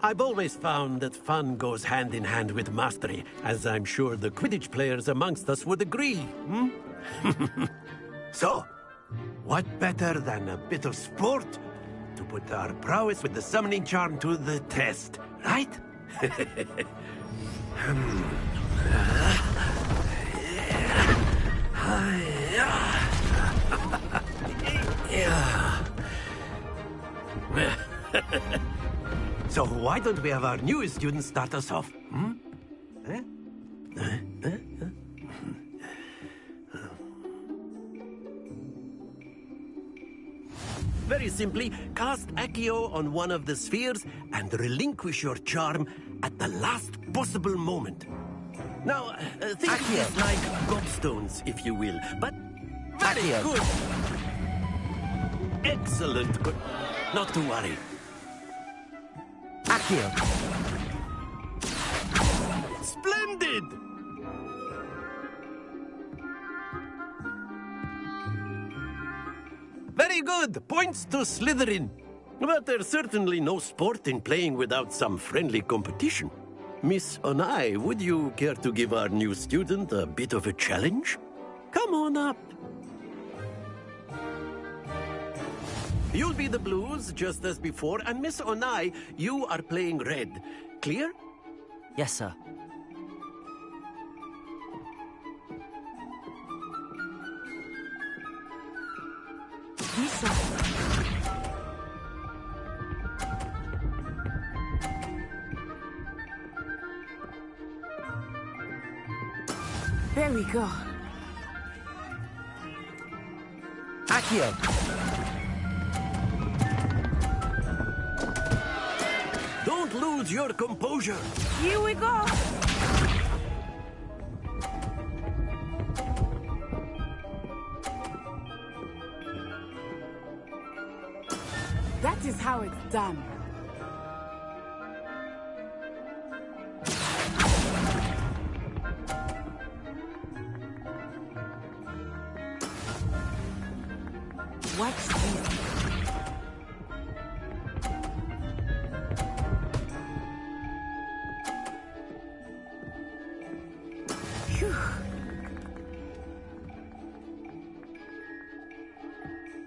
I've always found that fun goes hand in hand with mastery, as I'm sure the Quidditch players amongst us would agree. So, what better than a bit of sport to put our prowess with the summoning charm to the test, right? So why don't we have our newest student start us off? Very simply, cast Accio on one of the spheres and relinquish your charm at the last possible moment. Now, think of this like gobstones, if you will, but very good. Excellent. Good. Not to worry. Accio. Splendid! Very good. Points to Slytherin. But there's certainly no sport in playing without some friendly competition. Miss Onai, would you care to give our new student a bit of a challenge? Come on up. You'll be the blues, just as before, and Miss Onai, you are playing red. Clear? Yes, sir. Lisa. There we go. Accio! Don't lose your composure! Here we go! That is how it's done. Watch this. Phew.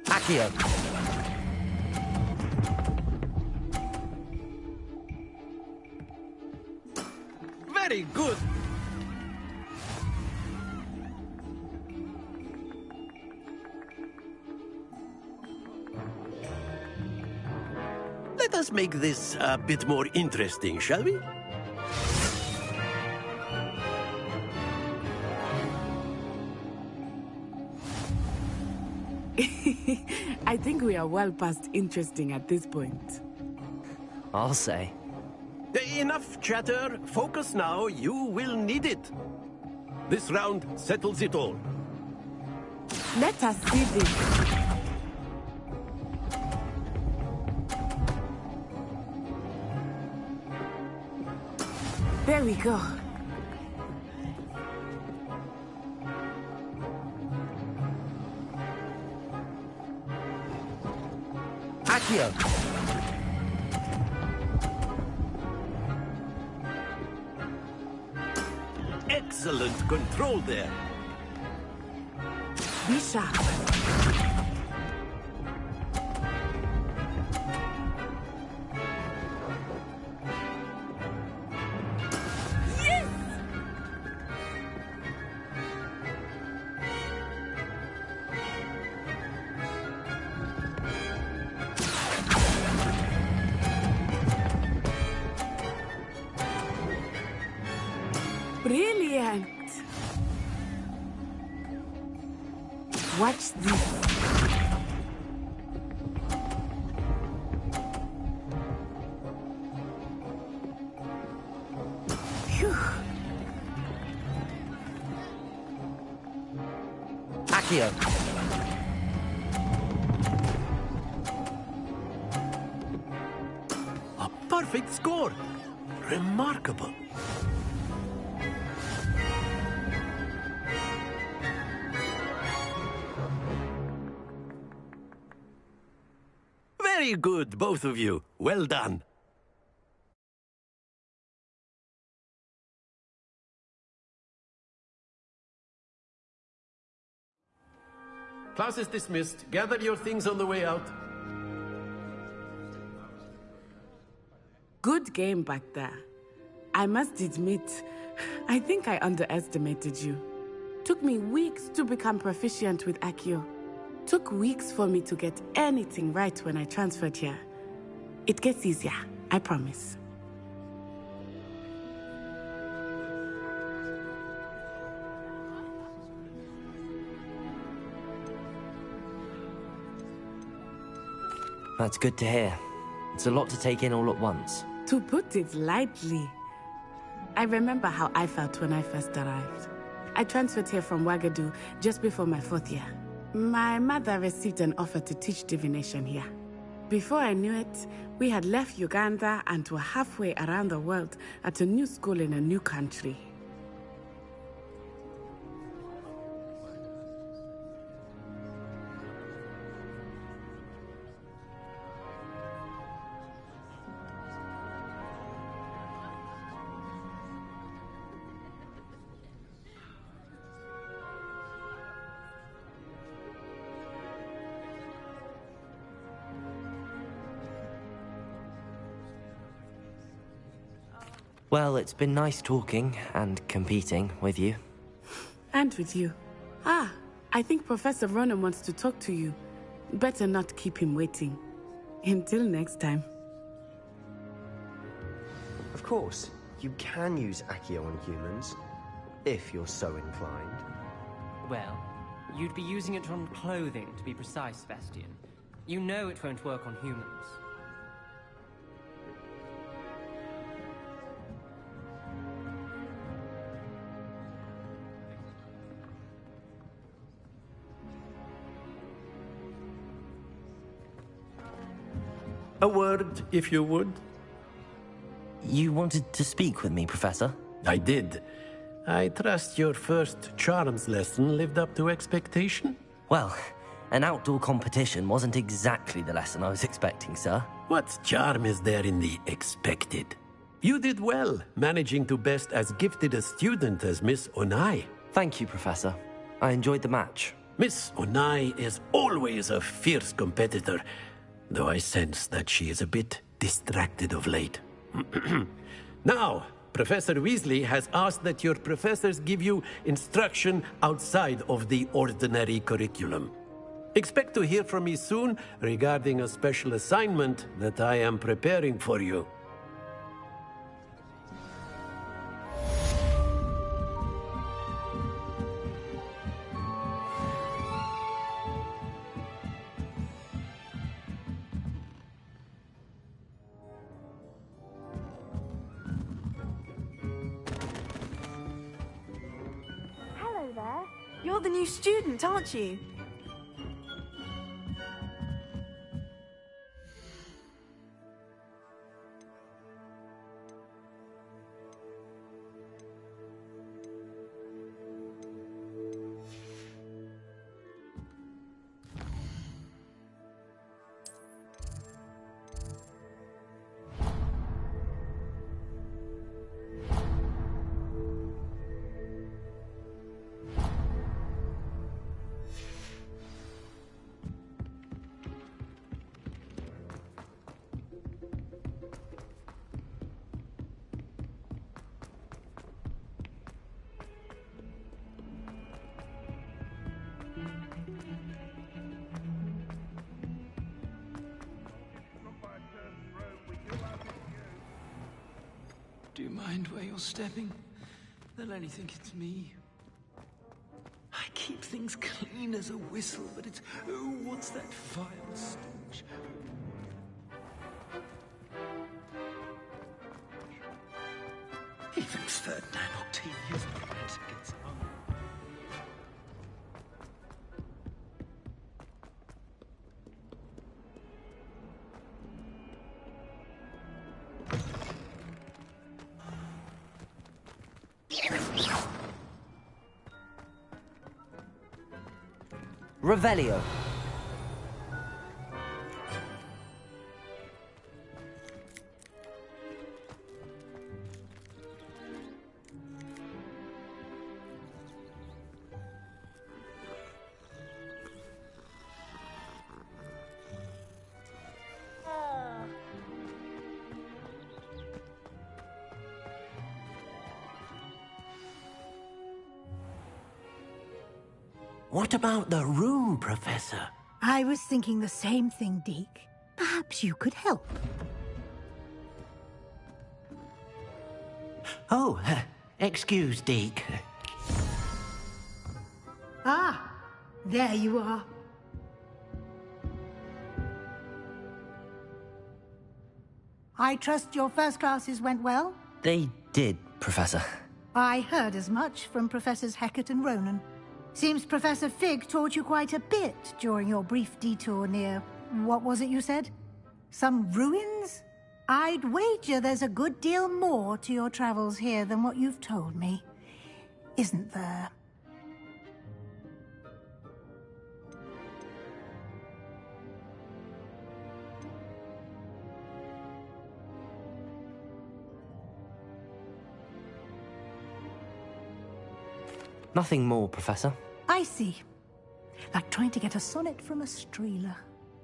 Accio! Very good! Let us make this a bit more interesting, shall we? I think we are well past interesting at this point. I'll say. Enough chatter. Focus now. You will need it. This round settles it all. Let us see this. There we go. Accio! Excellent control there. Be sharp. Yes! Brilliant! Watch this. Phew. Accio! A perfect score! Remarkable! Very good, both of you. Well done. Class is dismissed. Gather your things on the way out. Good game back there. I must admit, I think I underestimated you. Took me weeks to become proficient with Accio. Took weeks for me to get anything right when I transferred here. It gets easier, I promise. That's good to hear. It's a lot to take in all at once. To put it lightly, I remember how I felt when I first arrived. I transferred here from Ouagadougou just before my 4th year. My mother received an offer to teach divination here. Before I knew it, we had left Uganda and were halfway around the world at a new school in a new country. Well, it's been nice talking and competing with you. And with you. Ah, I think Professor Ronan wants to talk to you. Better not keep him waiting. Until next time. Of course, you can use Accio on humans. if you're so inclined. Well, you'd be using it on clothing, to be precise, Sebastian. You know it won't work on humans. A word, if you would. You wanted to speak with me, Professor? I did. I trust your first charms lesson lived up to expectation? Well, an outdoor competition wasn't exactly the lesson I was expecting, sir. What charm is there in the expected? You did well, managing to best as gifted a student as Miss Onai. Thank you, Professor. I enjoyed the match. Miss Onai is always a fierce competitor, though I sense that she is a bit distracted of late. Now, Professor Weasley has asked that your professors give you instruction outside of the ordinary curriculum. Expect to hear from me soon regarding a special assignment that I am preparing for you. Hello there. You're the new student, aren't you? Do you mind where you're stepping? They'll only think it's me. I keep things clean as a whistle, but it's... Oh, what's that vile stench? Even Ferdinand Octavius Brent gets hung. Revelio. What about the room, Professor? I was thinking the same thing, Deke. Perhaps you could help. Oh, excuse, Deke. Ah, there you are. I trust your first classes went well? They did, Professor. I heard as much from Professors Hecat and Ronan. Seems Professor Fig taught you quite a bit during your brief detour near... what was it you said? Some ruins? I'd wager there's a good deal more to your travels here than what you've told me. Isn't there? Nothing more, Professor. I see. Like trying to get a sonnet from a streeler.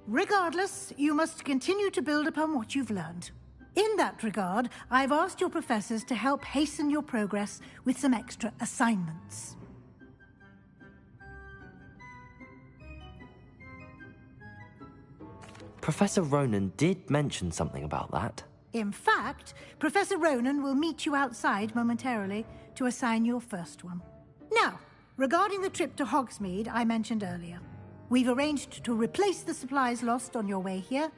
Regardless, you must continue to build upon what you've learned. In that regard, I've asked your professors to help hasten your progress with some extra assignments. Professor Ronan did mention something about that. In fact, Professor Ronan will meet you outside momentarily to assign your first one. Now, regarding the trip to Hogsmeade I mentioned earlier, we've arranged to replace the supplies lost on your way here,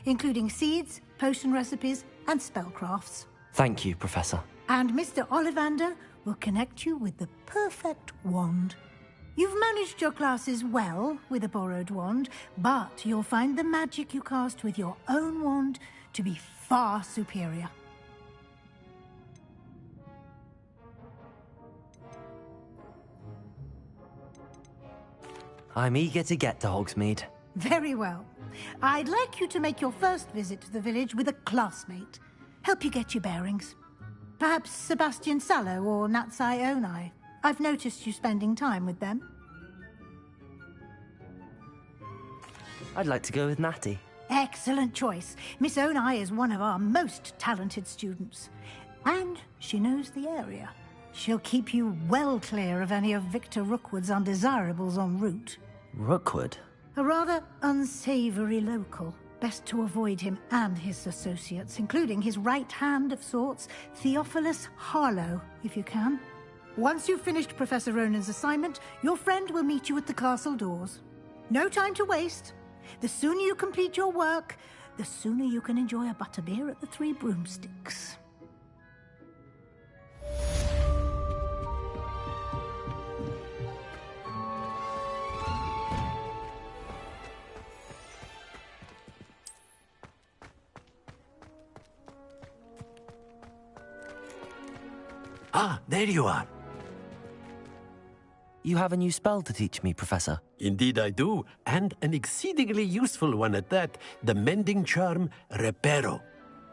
including seeds, potion recipes, and spellcrafts. Thank you, Professor. And Mr. Ollivander will connect you with the perfect wand. You've managed your classes well with a borrowed wand, but you'll find the magic you cast with your own wand to be far superior. I'm eager to get to Hogsmeade. Very well. I'd like you to make your first visit to the village with a classmate. Help you get your bearings. Perhaps Sebastian Sallow or Natsai Onai. I've noticed you spending time with them. I'd like to go with Natty. Excellent choice. Miss Onai is one of our most talented students. And she knows the area. She'll keep you well clear of any of Victor Rookwood's undesirables en route. Rookwood? A rather unsavory local. Best to avoid him and his associates, including his right hand of sorts, Theophilus Harlow, if you can. Once you've finished Professor Ronan's assignment, your friend will meet you at the castle doors. No time to waste. The sooner you complete your work, the sooner you can enjoy a butterbeer at the Three Broomsticks. Ah, there you are. You have a new spell to teach me, Professor. Indeed I do, and an exceedingly useful one at that. The mending charm, Reparo.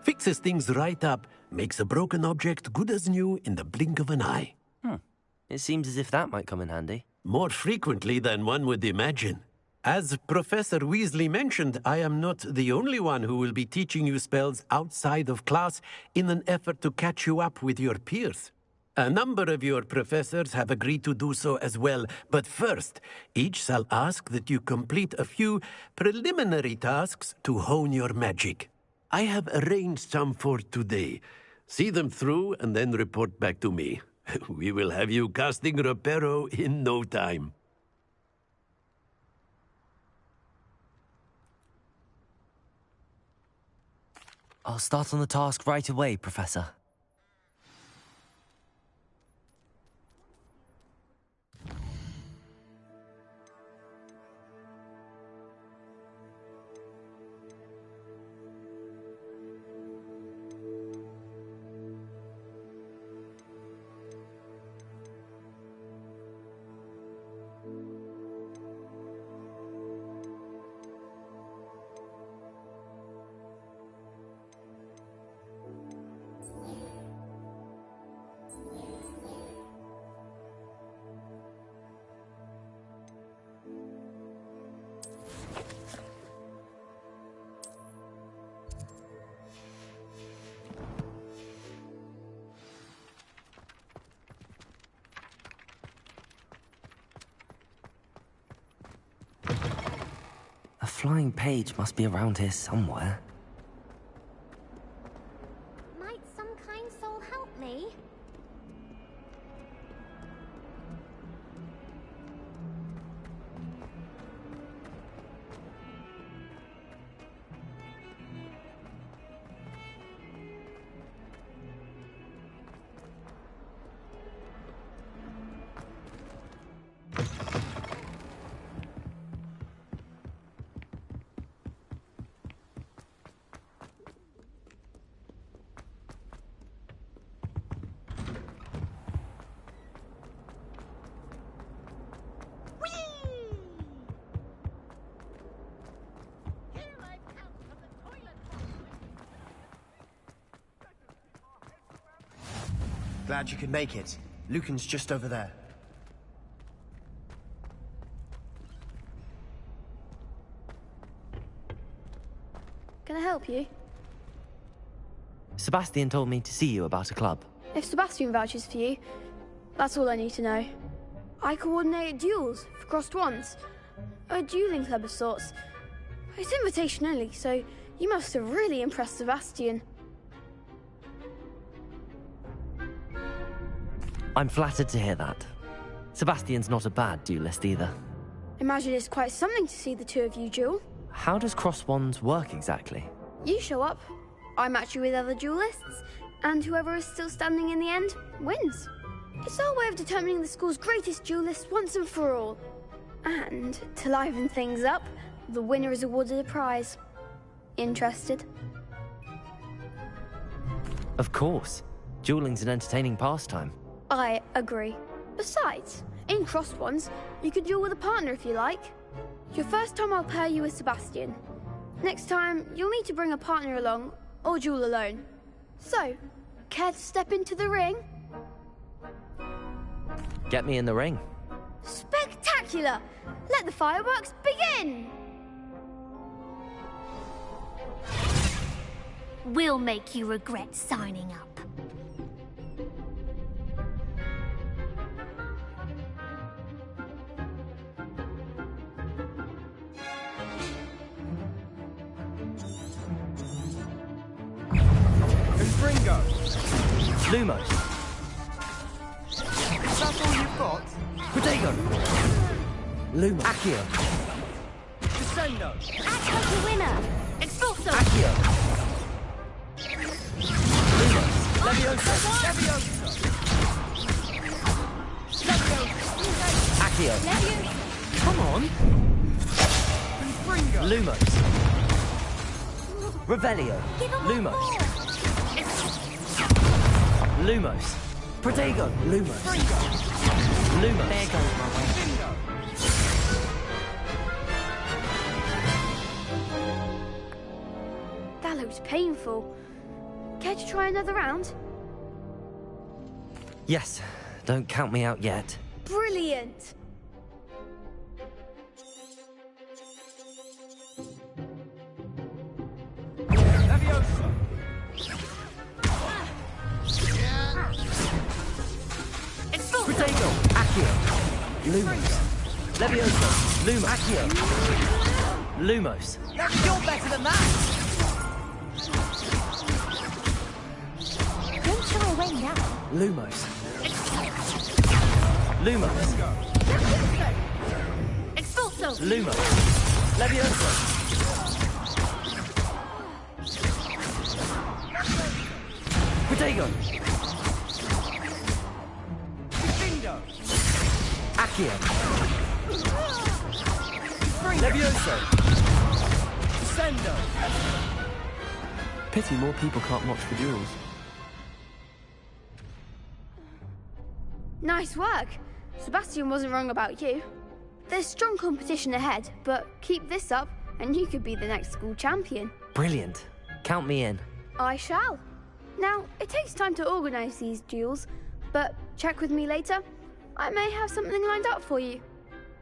Fixes things right up, makes a broken object good as new in the blink of an eye. It seems as if that might come in handy. More frequently than one would imagine. As Professor Weasley mentioned, I am not the only one who will be teaching you spells outside of class in an effort to catch you up with your peers. A number of your professors have agreed to do so as well, but first, each shall ask that you complete a few preliminary tasks to hone your magic. I have arranged some for today. See them through and then report back to me. We will have you casting Reparo in no time. I'll start on the task right away, Professor. A flying page must be around here somewhere. Might some kind soul help me? Glad you could make it. Lucan's just over there. Can I help you? Sebastian told me to see you about a club. If Sebastian vouches for you, that's all I need to know. I coordinate duels for crossed wands. A dueling club of sorts. It's invitation only, so you must have really impressed Sebastian. I'm flattered to hear that. Sebastian's not a bad duelist either. Imagine it's quite something to see the two of you duel. How does cross wands work exactly? You show up, I match you with other duelists, and whoever is still standing in the end wins. It's our way of determining the school's greatest duelist once and for all. And to liven things up, the winner is awarded a prize. Interested? Of course. Dueling's an entertaining pastime. I agree. Besides, in crossed ones, you could duel with a partner if you like. Your first time I'll pair you with Sebastian. Next time, you'll need to bring a partner along, or duel alone. So, care to step into the ring? Get me in the ring. Spectacular! Let the fireworks begin! We'll make you regret signing up. Who's Ringo? Lumos. Is that all you've got? Protego. Lumos. Accio. Descendo. Act like a winner. Expulso. Accio. Lumos. Leviosa. Leviosa. Accio. Leviosa. Come on. Who's Ringo? Lumos. Revelio. Lumos. Lumos. Protego. Lumos. Lumos. There goes my way. That looks painful. Care to try another round? Yes. Don't count me out yet. Brilliant! Leviosa. Protego. Accio. Lumos. Leviosa. Lumos. Accio. Lumos. You're better than that. Don't shy away now. Lumos. Lumos. Expulso. Lumos. Leviosa. Protego. Bingo. Accio. Leviosa. Descendo. Pity more people can't watch the duels. Nice work. Sebastian wasn't wrong about you. There's strong competition ahead, but keep this up and you could be the next school champion. Brilliant. Count me in. I shall. Now, it takes time to organise these duels, but check with me later. I may have something lined up for you.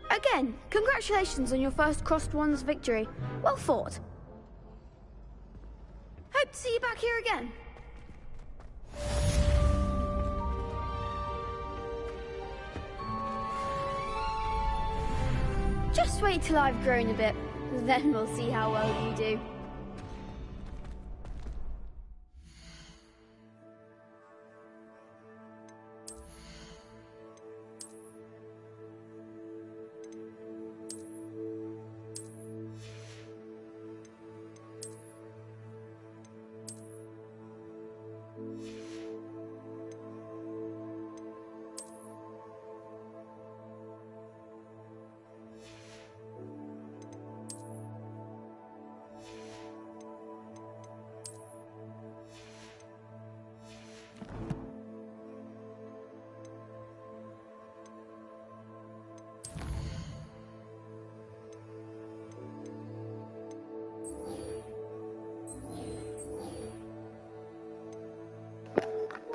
Again, congratulations on your first Crossed Ones victory. Well fought. Hope to see you back here again. Just wait till I've grown a bit, then we'll see how well you do.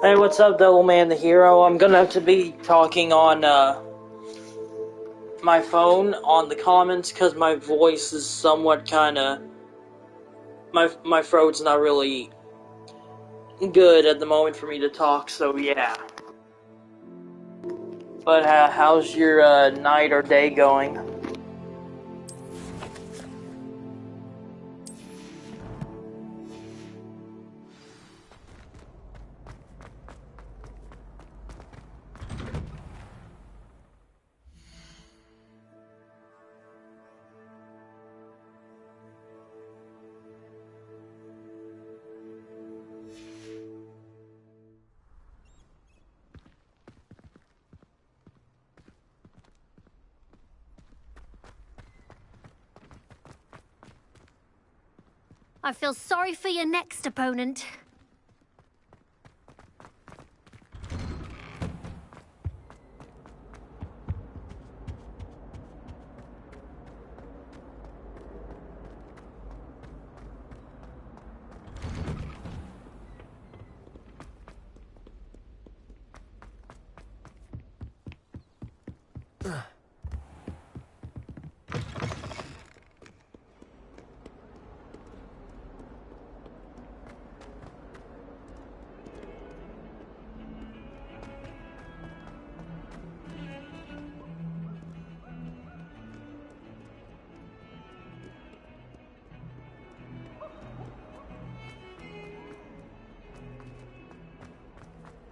Hey, what's up, Devilman the Hero? I'm gonna have to be talking on my phone on the comments because my voice is somewhat kinda... My throat's not really good at the moment for me to talk, so yeah. But how's your night or day going? I feel sorry for your next opponent.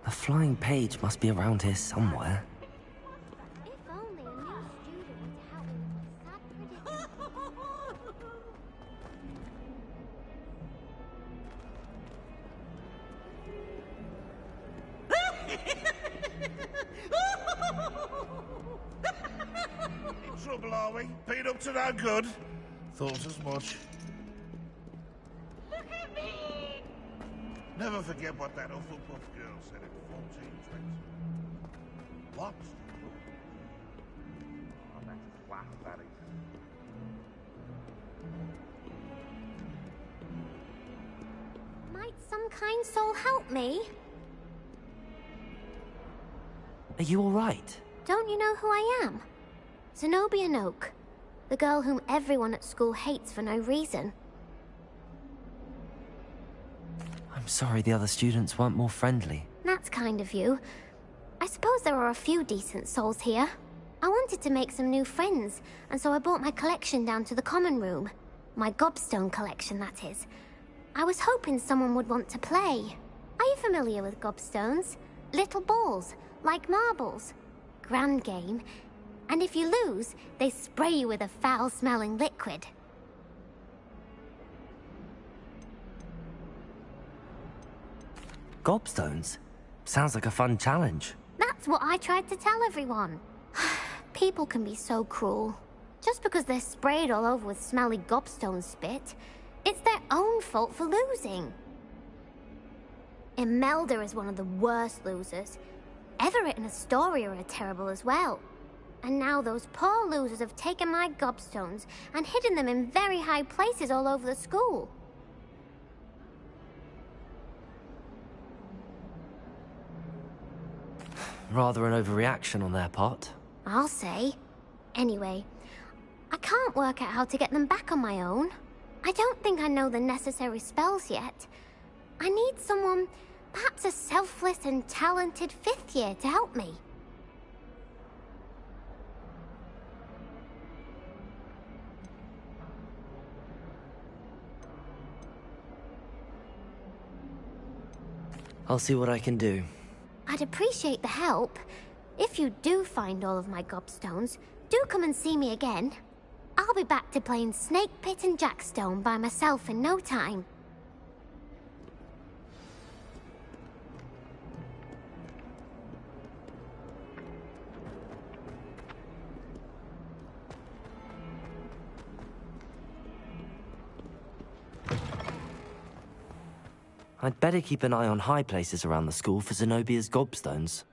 A flying page must be around here somewhere. If only a new student to help me with my sad predicament. In trouble, are we? Been up to no good? Thought as much. Look at me! Never forget what that Hufflepuff girl said at 1420. What? Oh, that's flat, that is. Might some kind soul help me? Are you all right? Don't you know who I am? Zenobia Noak, the girl whom everyone at school hates for no reason. I'm sorry the other students weren't more friendly. That's kind of you. I suppose there are a few decent souls here. I wanted to make some new friends, and so I brought my collection down to the common room. My gobstone collection, that is. I was hoping someone would want to play. Are you familiar with gobstones? Little balls, like marbles. Grand game. And if you lose, they spray you with a foul-smelling liquid. Gobstones? Sounds like a fun challenge. That's what I tried to tell everyone. People can be so cruel. Just because they're sprayed all over with smelly gobstone spit, it's their own fault for losing. Imelda is one of the worst losers. Everett and Astoria are terrible as well. And now those poor losers have taken my gobstones and hidden them in very high places all over the school. Rather an overreaction on their part. I'll say. Anyway, I can't work out how to get them back on my own. I don't think I know the necessary spells yet. I need someone, perhaps a selfless and talented fifth year to help me. I'll see what I can do. I'd appreciate the help. If you do find all of my gobstones, do come and see me again. I'll be back to playing Snake Pit and Jackstone by myself in no time. I'd better keep an eye on high places around the school for Zenobia's gobstones.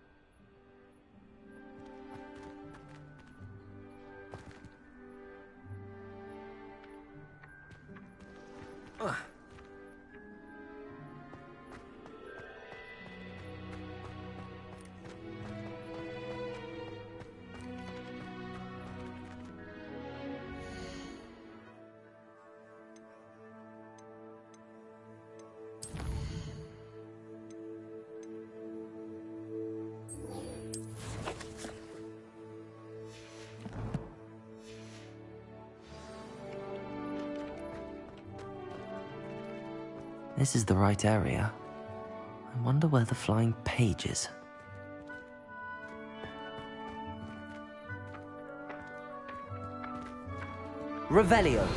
This is the right area. I wonder where the flying page is. Revelio.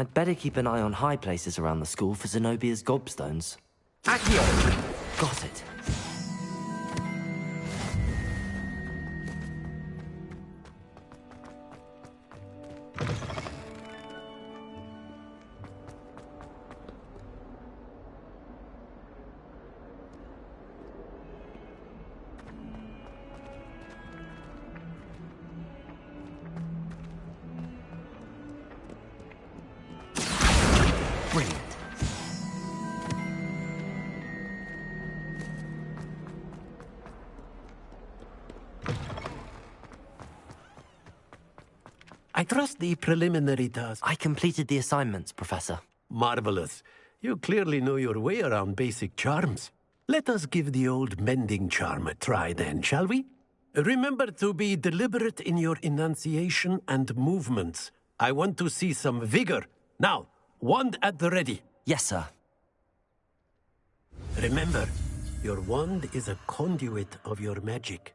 I'd better keep an eye on high places around the school for Zenobia's gobstones. Accio! Got it. I trust the preliminary task. I completed the assignments, Professor. Marvelous. You clearly know your way around basic charms. Let us give the old mending charm a try then, shall we? Remember to be deliberate in your enunciation and movements. I want to see some vigor. Now, wand at the ready. Yes, sir. Remember, your wand is a conduit of your magic.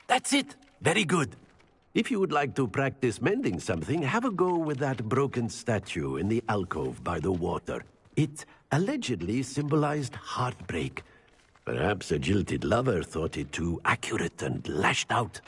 That's it! Very good. If you would like to practice mending something, have a go with that broken statue in the alcove by the water. It allegedly symbolized heartbreak. Perhaps a jilted lover thought it too accurate and lashed out.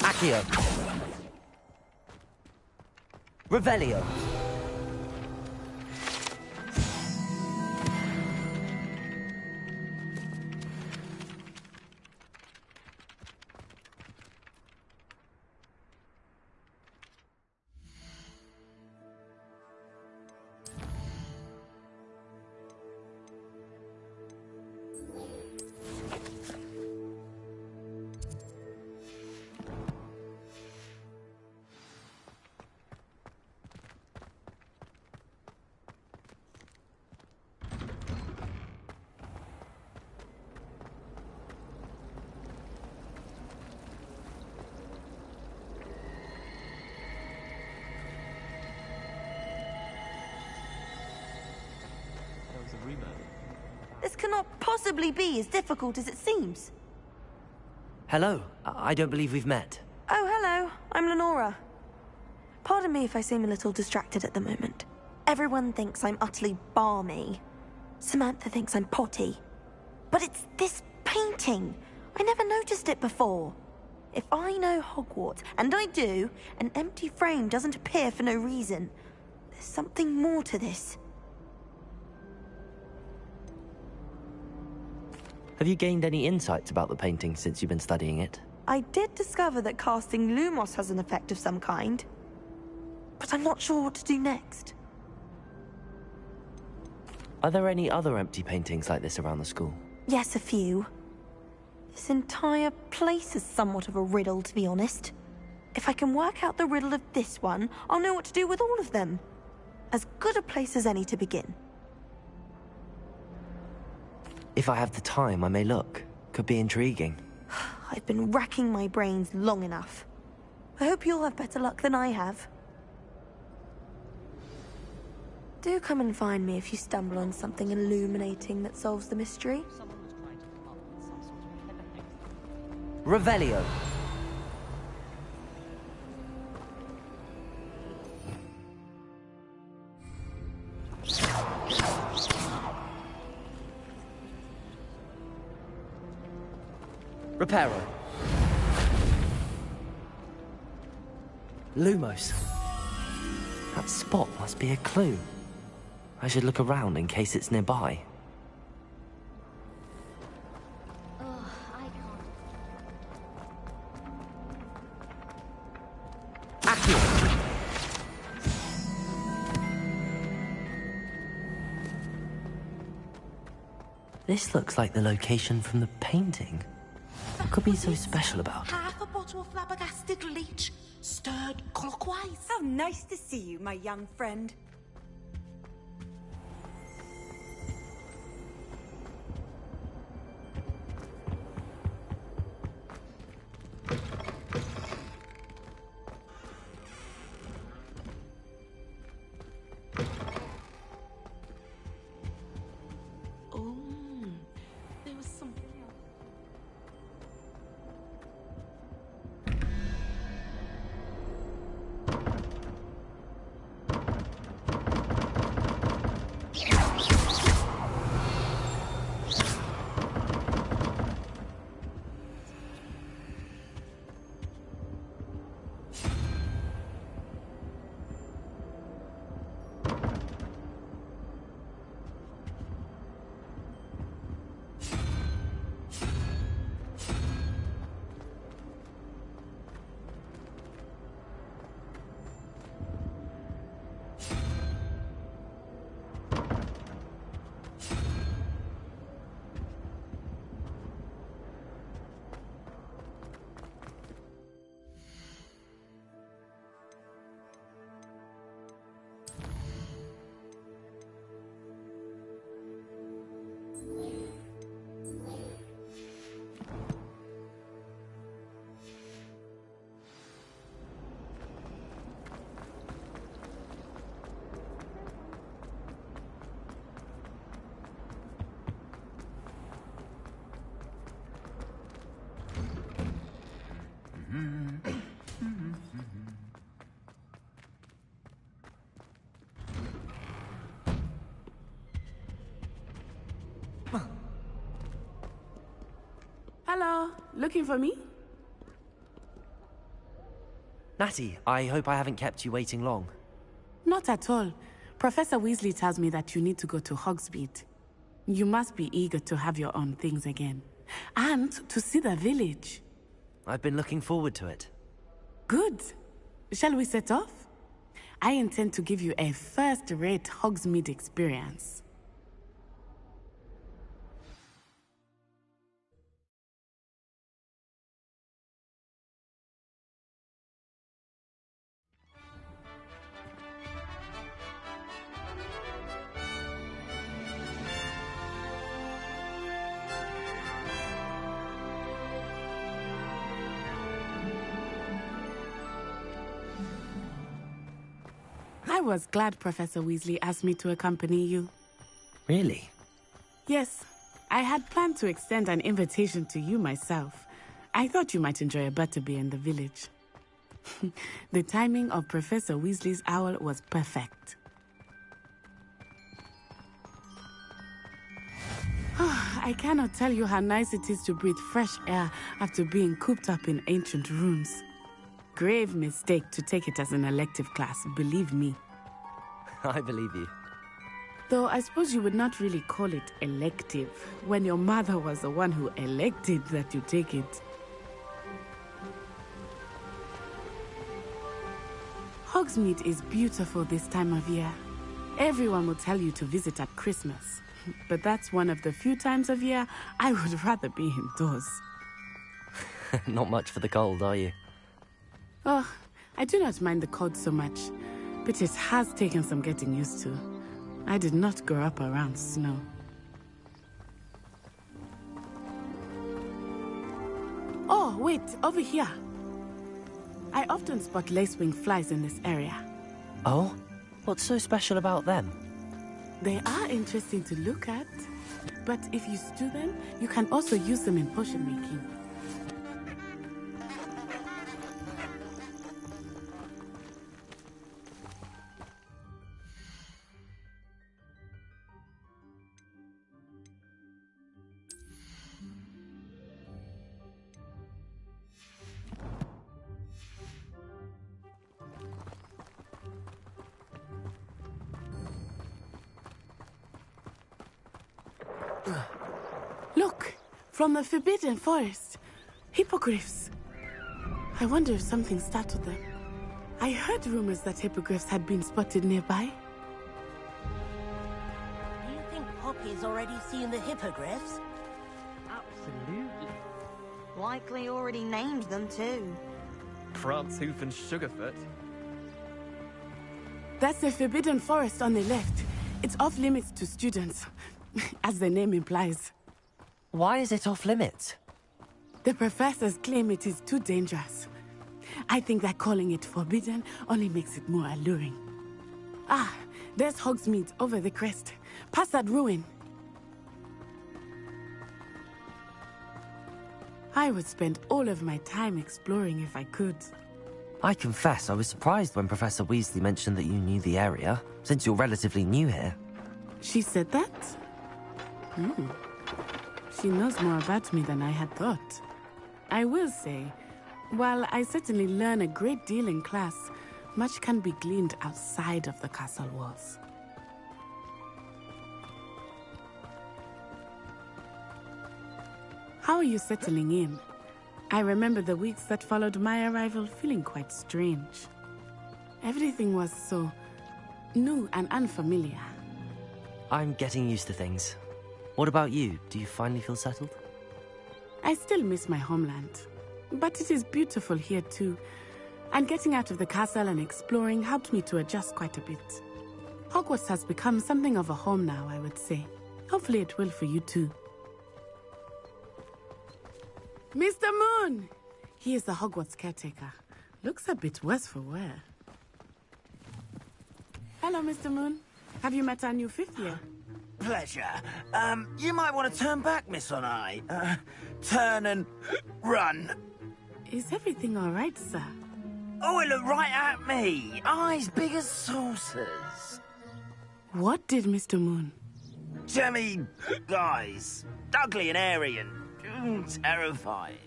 Accio. Revelio. This cannot possibly be as difficult as it seems. Hello. I don't believe we've met. Oh, hello. I'm Lenora. Pardon me if I seem a little distracted at the moment. Everyone thinks I'm utterly balmy. Samantha thinks I'm potty. But it's this painting. I never noticed it before. If I know Hogwarts, and I do, an empty frame doesn't appear for no reason. There's something more to this. Have you gained any insights about the painting since you've been studying it? I did discover that casting Lumos has an effect of some kind. But I'm not sure what to do next. Are there any other empty paintings like this around the school? Yes, a few. This entire place is somewhat of a riddle, to be honest. If I can work out the riddle of this one, I'll know what to do with all of them. As good a place as any to begin. If I have the time, I may look. Could be intriguing. I've been racking my brains long enough. I hope you'll have better luck than I have. Do come and find me if you stumble on something illuminating that solves the mystery. Revelio. Reparo. Lumos. That spot must be a clue. I should look around in case it's nearby. This looks like the location from the painting. What could be so special about it? Half a bottle of flabbergasted leech, stirred clockwise. How nice to see you, my young friend. There was something else. Hello, looking for me? Natty, I hope I haven't kept you waiting long. Not at all. Professor Weasley tells me that you need to go to Hogsmeade. You must be eager to have your own things again. And to see the village. I've been looking forward to it. Good. Shall we set off? I intend to give you a first-rate Hogsmeade experience. I was glad Professor Weasley asked me to accompany you. Really? Yes, I had planned to extend an invitation to you myself. I thought you might enjoy a butterbeer in the village. The timing of Professor Weasley's owl was perfect. I cannot tell you how nice it is to breathe fresh air after being cooped up in ancient ruins. Grave mistake to take it as an elective class, believe me. I believe you. Though I suppose you would not really call it elective when your mother was the one who elected that you take it. Hogsmeade is beautiful this time of year. Everyone will tell you to visit at Christmas. But that's one of the few times of year I would rather be indoors. Not much for the cold, are you? Oh, I do not mind the cold so much, but it has taken some getting used to. I did not grow up around snow. Oh, wait, over here. I often spot lacewing flies in this area. Oh? What's so special about them? They are interesting to look at, but if you stew them, you can also use them in potion making. From the Forbidden Forest. Hippogriffs. I wonder if something startled them. I heard rumors that hippogriffs had been spotted nearby. Do you think Poppy's already seen the hippogriffs? Absolutely. Likely already named them too. Prancehoof and Sugarfoot. That's the Forbidden Forest on the left. It's off limits to students, as the name implies. Why is it off limits? The professors claim it is too dangerous. I think that calling it forbidden only makes it more alluring. Ah, there's Hogsmeade over the crest. Past that ruin. I would spend all of my time exploring if I could. I confess I was surprised when Professor Weasley mentioned that you knew the area, since you're relatively new here. She said that? She knows more about me than I had thought. I will say, while I certainly learn a great deal in class, much can be gleaned outside of the castle walls. How are you settling in? I remember the weeks that followed my arrival feeling quite strange. Everything was so new and unfamiliar. I'm getting used to things. What about you? Do you finally feel settled? I still miss my homeland, but it is beautiful here too. And getting out of the castle and exploring helped me to adjust quite a bit. Hogwarts has become something of a home now, I would say. Hopefully it will for you too. Mr. Moon! He is the Hogwarts caretaker. Looks a bit worse for wear. Hello, Mr. Moon. Have you met our new fifth year? Pleasure. You might want to turn back, Miss Onai. Turn and run. Is everything all right, sir? Oh, it looked right at me. Eyes big as saucers. What did Mr. Moon? Jemmy, guys. Ugly and airy and terrifying.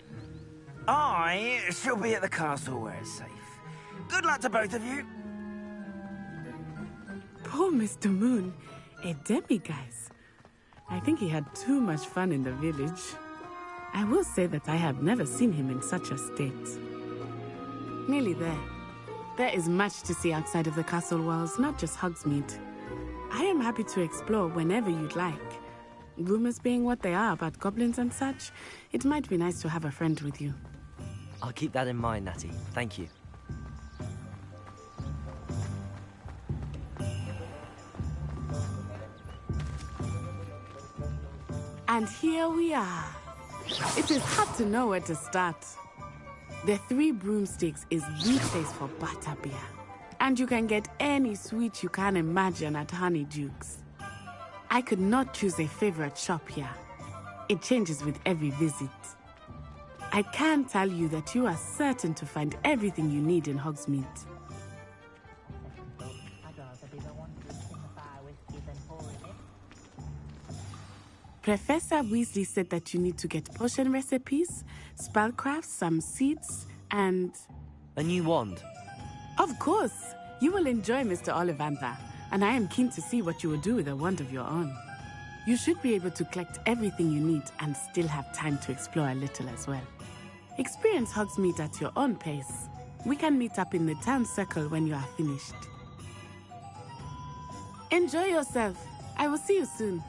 I shall be at the castle where it's safe. Good luck to both of you. Poor Mr. Moon. A demi-guise. I think he had too much fun in the village. I will say that I have never seen him in such a state. Nearly there. There is much to see outside of the castle walls, not just Hogsmeade. I am happy to explore whenever you'd like. Rumors being what they are about goblins and such, it might be nice to have a friend with you. I'll keep that in mind, Natty. Thank you. And here we are. It is hard to know where to start. The Three Broomsticks is the place for butterbeer. And you can get any sweet you can imagine at Honeydukes. I could not choose a favorite shop here. It changes with every visit. I can tell you that you are certain to find everything you need in Hogsmeade. Professor Weasley said that you need to get potion recipes, spellcrafts, some seeds, and... a new wand. Of course! You will enjoy Mr. Ollivander, and I am keen to see what you will do with a wand of your own. You should be able to collect everything you need and still have time to explore a little as well. Experience Hogsmeade at your own pace. We can meet up in the town circle when you are finished. Enjoy yourself. I will see you soon.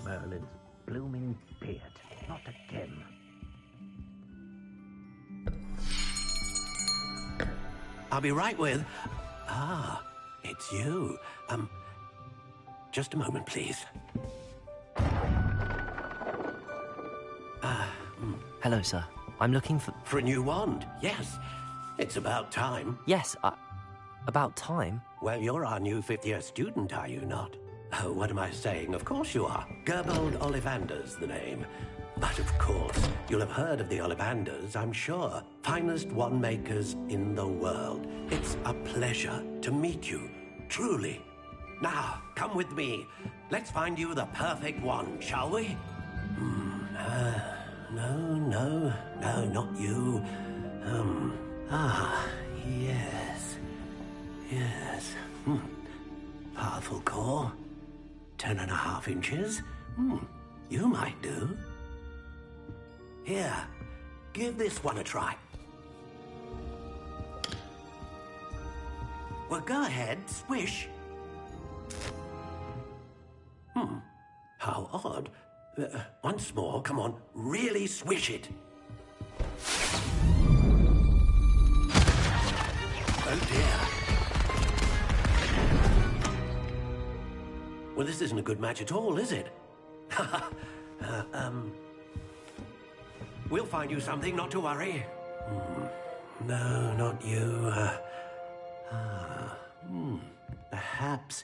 Merlin's blooming beard. Not again. I'll be right with... Ah, it's you. Just a moment, please. Hello, sir. I'm looking for... For a new wand, yes. It's about time. Yes, about time? Well, you're our new fifth-year student, are you not? Oh, what am I saying? Of course you are. Gerbold Ollivander's the name. But of course, you'll have heard of the Ollivanders, I'm sure. Finest wand makers in the world. It's a pleasure to meet you, truly. Now, come with me. Let's find you the perfect wand, shall we? No, not you. Yes. Yes. Powerful core. 10.5 inches. You might do. Here, give this one a try. Well, go ahead, swish. How odd. Once more, come on, really swish it. Oh dear. Well, this isn't a good match at all, is it? We'll find you something, not to worry. No, not you. Perhaps.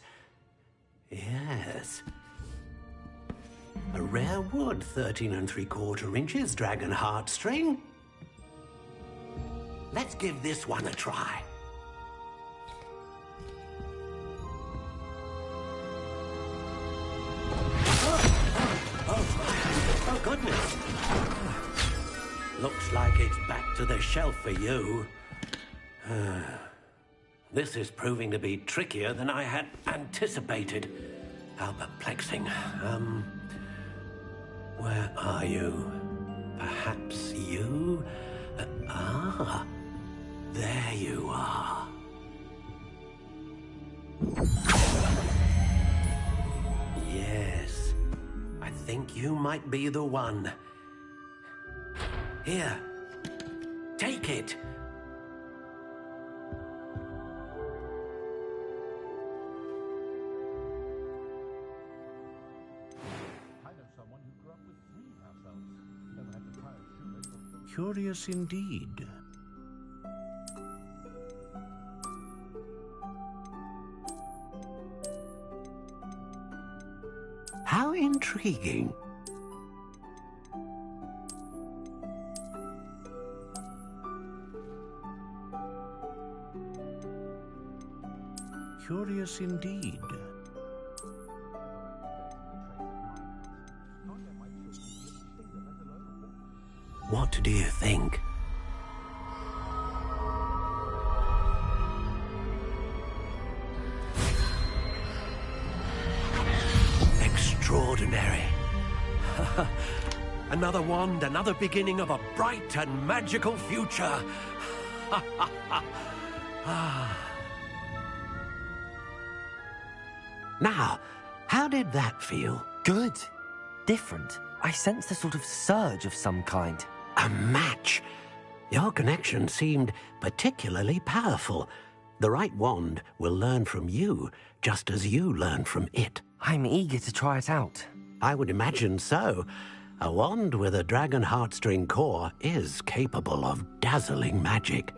Yes. A rare wood, 13 3/4 inches, dragon heartstring. Let's give this one a try. Oh, goodness. Looks like it's back to the shelf for you. This is proving to be trickier than I had anticipated. How perplexing. Where are you? Perhaps you? There you are. Yes, I think you might be the one. Here, take it. Curious indeed. How intriguing. Curious indeed. What do you think? Extraordinary. Another wand, another beginning of a bright and magical future. Now, how did that feel? Good. Different. I sensed a sort of surge of some kind. A match. Your connection seemed particularly powerful. The right wand will learn from you, just as you learn from it. I'm eager to try it out. I would imagine so. A wand with a dragon heartstring core is capable of dazzling magic.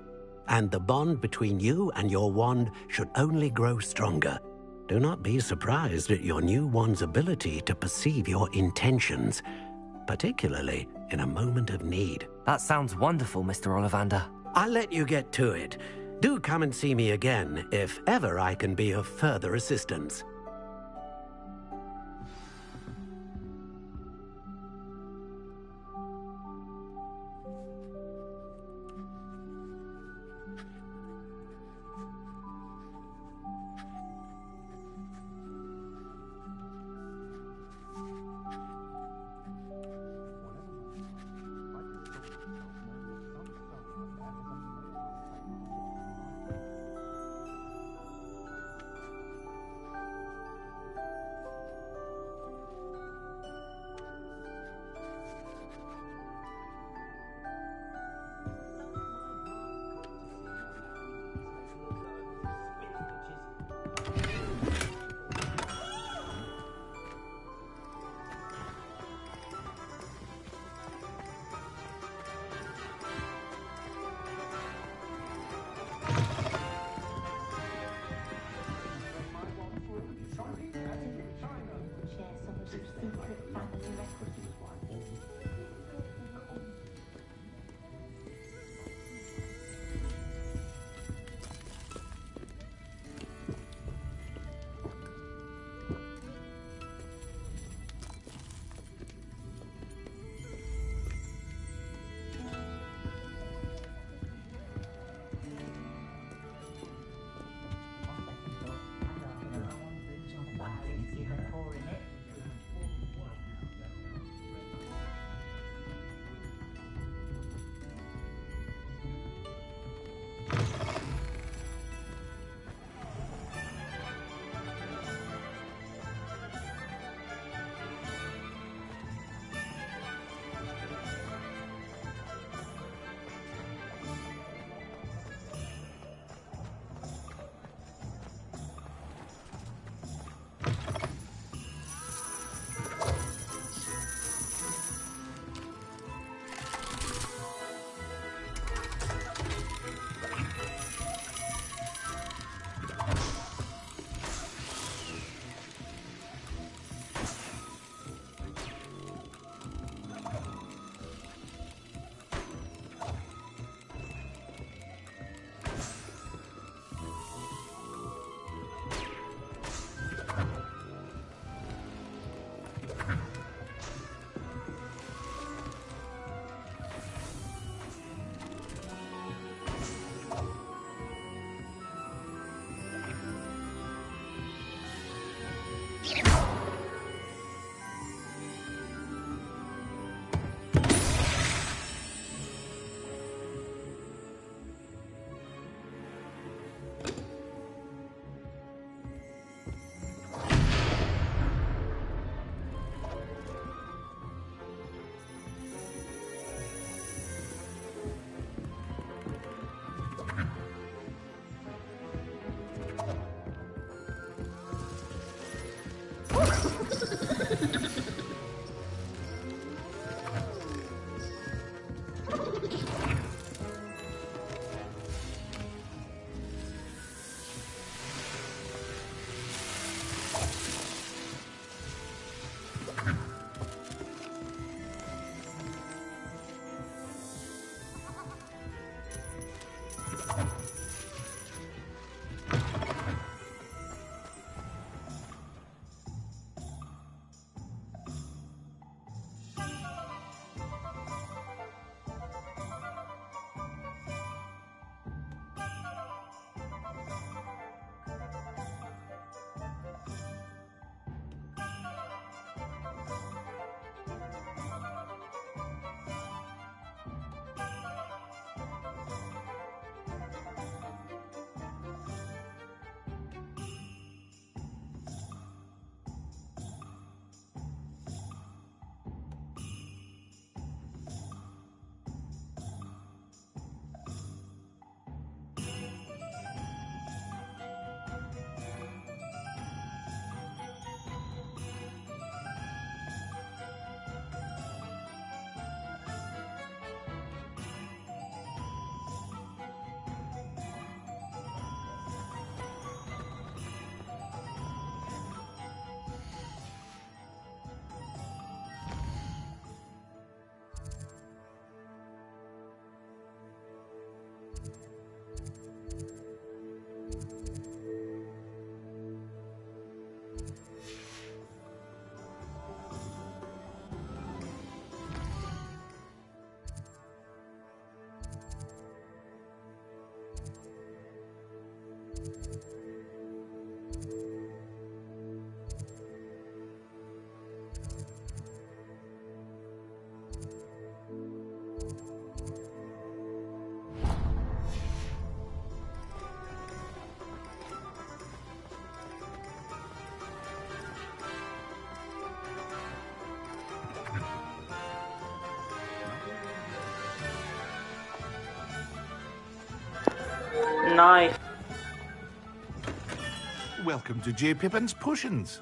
And the bond between you and your wand should only grow stronger. Do not be surprised at your new wand's ability to perceive your intentions, particularly in a moment of need. That sounds wonderful, Mr. Ollivander. I'll let you get to it. Do come and see me again if ever I can be of further assistance. Nice. Welcome to J. Pippin's Potions.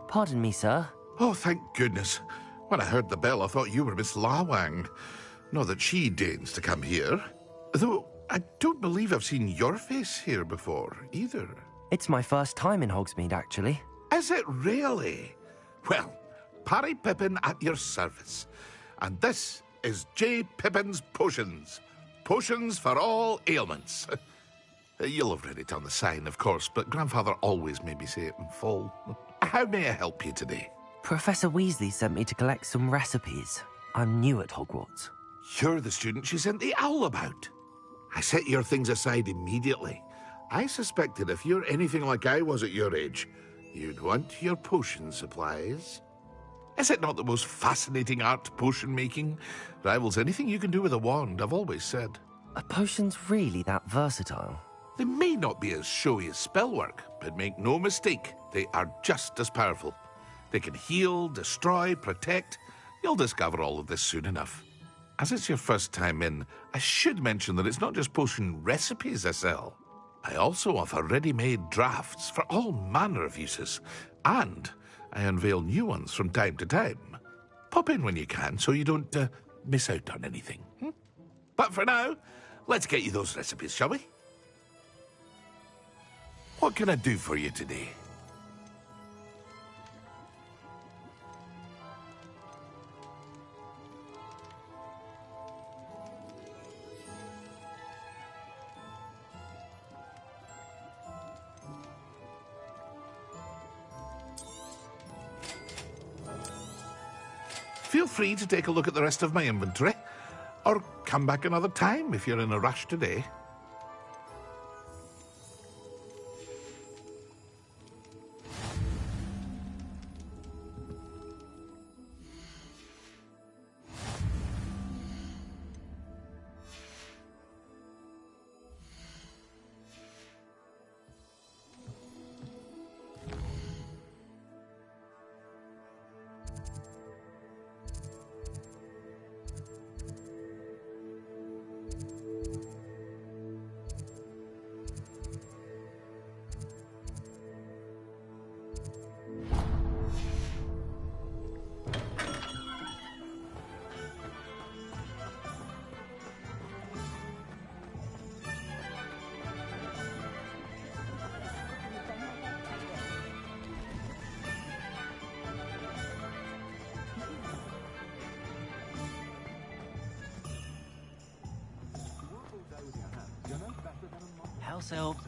Pardon me, sir. Oh, thank goodness. When I heard the bell, I thought you were Miss Lawang. Not that she deigns to come here. Though, I don't believe I've seen your face here before, either. It's my first time in Hogsmeade, actually. Is it really? Well, Parry Pippin at your service. And this is J. Pippin's Potions. Potions for all ailments. You'll have read it on the sign, of course, but Grandfather always made me say it in full. How may I help you today? Professor Weasley sent me to collect some recipes. I'm new at Hogwarts. You're the student she sent the owl about. I set your things aside immediately. I suspected if you're anything like I was at your age, you'd want your potion supplies. Is it not the most fascinating art, potion making? Rivals anything you can do with a wand, I've always said. Are potions really that versatile? They may not be as showy as spellwork, but make no mistake, they are just as powerful. They can heal, destroy, protect. You'll discover all of this soon enough. As it's your first time in, I should mention that it's not just potion recipes I sell. I also offer ready-made drafts for all manner of uses, and I unveil new ones from time to time. Pop in when you can so you don't miss out on anything. But for now, let's get you those recipes, shall we? What can I do for you today? Feel free to take a look at the rest of my inventory, or come back another time if you're in a rush today. House elves.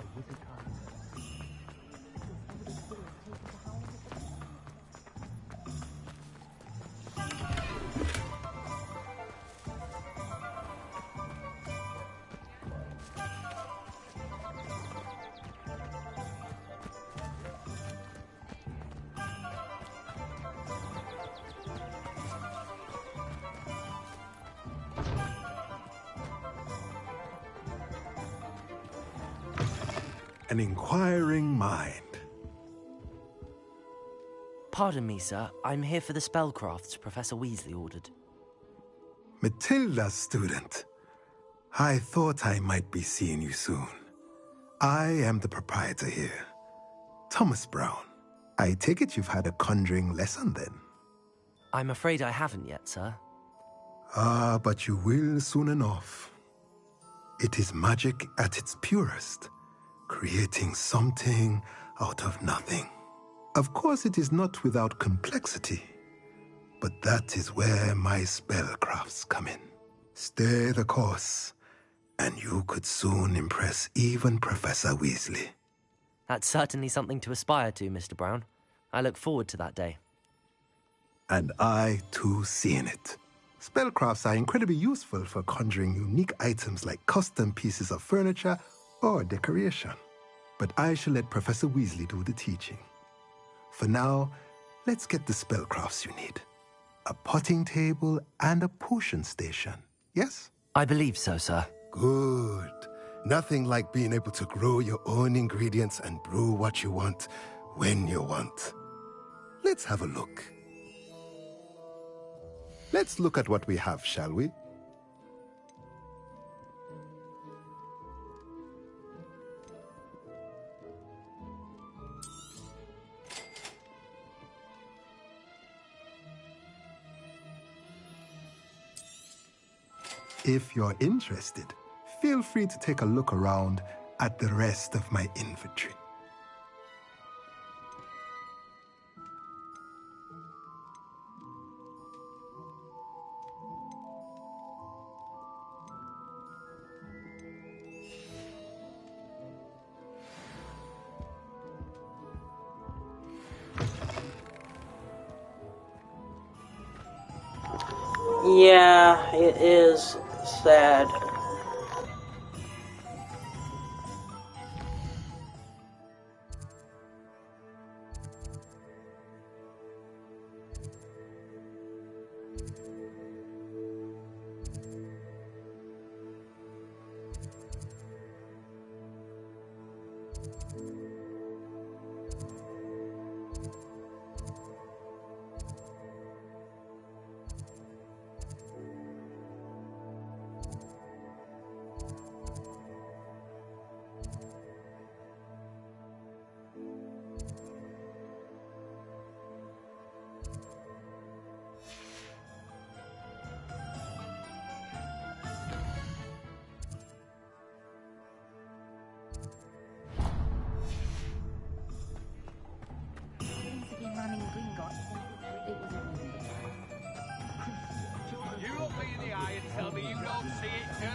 An inquiring mind. Pardon me, sir. I'm here for the spellcrafts Professor Weasley ordered. Matilda, student. I thought I might be seeing you soon. I am the proprietor here, Thomas Brown. I take it you've had a conjuring lesson then? I'm afraid I haven't yet, sir. Ah, but you will soon enough. It is magic at its purest, creating something out of nothing. Of course, it is not without complexity, but that is where my spellcrafts come in. Stay the course, and you could soon impress even Professor Weasley. That's certainly something to aspire to, Mr. Brown. I look forward to that day. And I, too, seeing it. Spellcrafts are incredibly useful for conjuring unique items like custom pieces of furniture or decoration. But I shall let Professor Weasley do the teaching. For now, let's get the spellcrafts you need. A potting table and a potion station, yes? I believe so, sir. Good. Nothing like being able to grow your own ingredients and brew what you want when you want. Let's have a look. Let's look at what we have, shall we? If you're interested, feel free to take a look around at the rest of my inventory. Yeah, it is sad. You look me in the eye and tell me you don't see it too.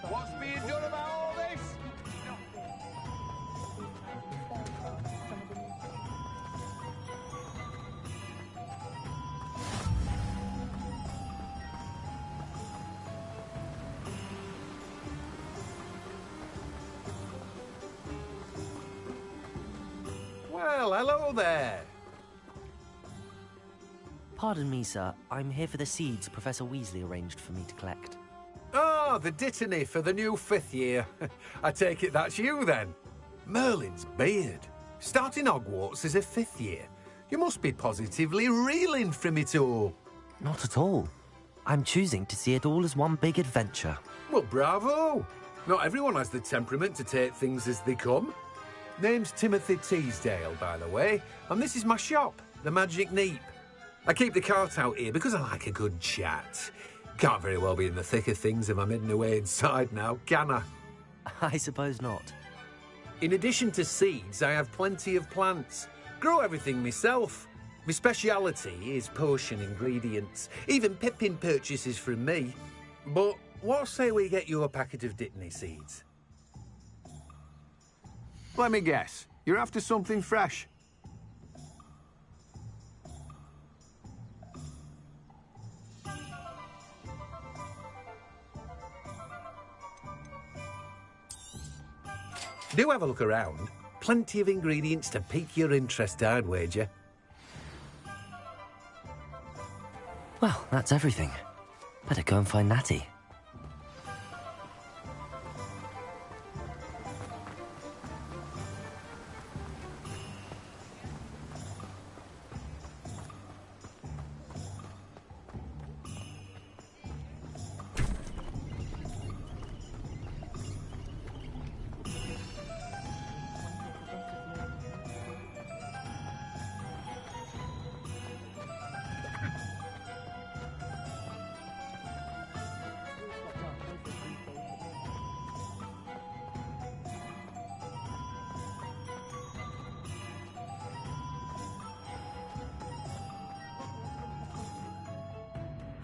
What's being done about all this? Well, hello there. Pardon me, sir. I'm here for the seeds Professor Weasley arranged for me to collect. Oh, the dittany for the new 5th year. I take it that's you, then. Merlin's beard. Starting Hogwarts as a 5th year. You must be positively reeling from it all. Not at all. I'm choosing to see it all as one big adventure. Well, bravo. Not everyone has the temperament to take things as they come. Name's Timothy Teasdale, by the way, and this is my shop, the Magic Neep. I keep the cart out here because I like a good chat. Can't very well be in the thick of things if I'm hidden away inside now, can I? I suppose not. In addition to seeds, I have plenty of plants. Grow everything myself. My speciality is potion ingredients. Even Pippin purchases from me. But what say we get you a packet of Dittany seeds? Let me guess. You're after something fresh. Do have a look around. Plenty of ingredients to pique your interest, I'd wager. Well, that's everything. Better go and find Natty.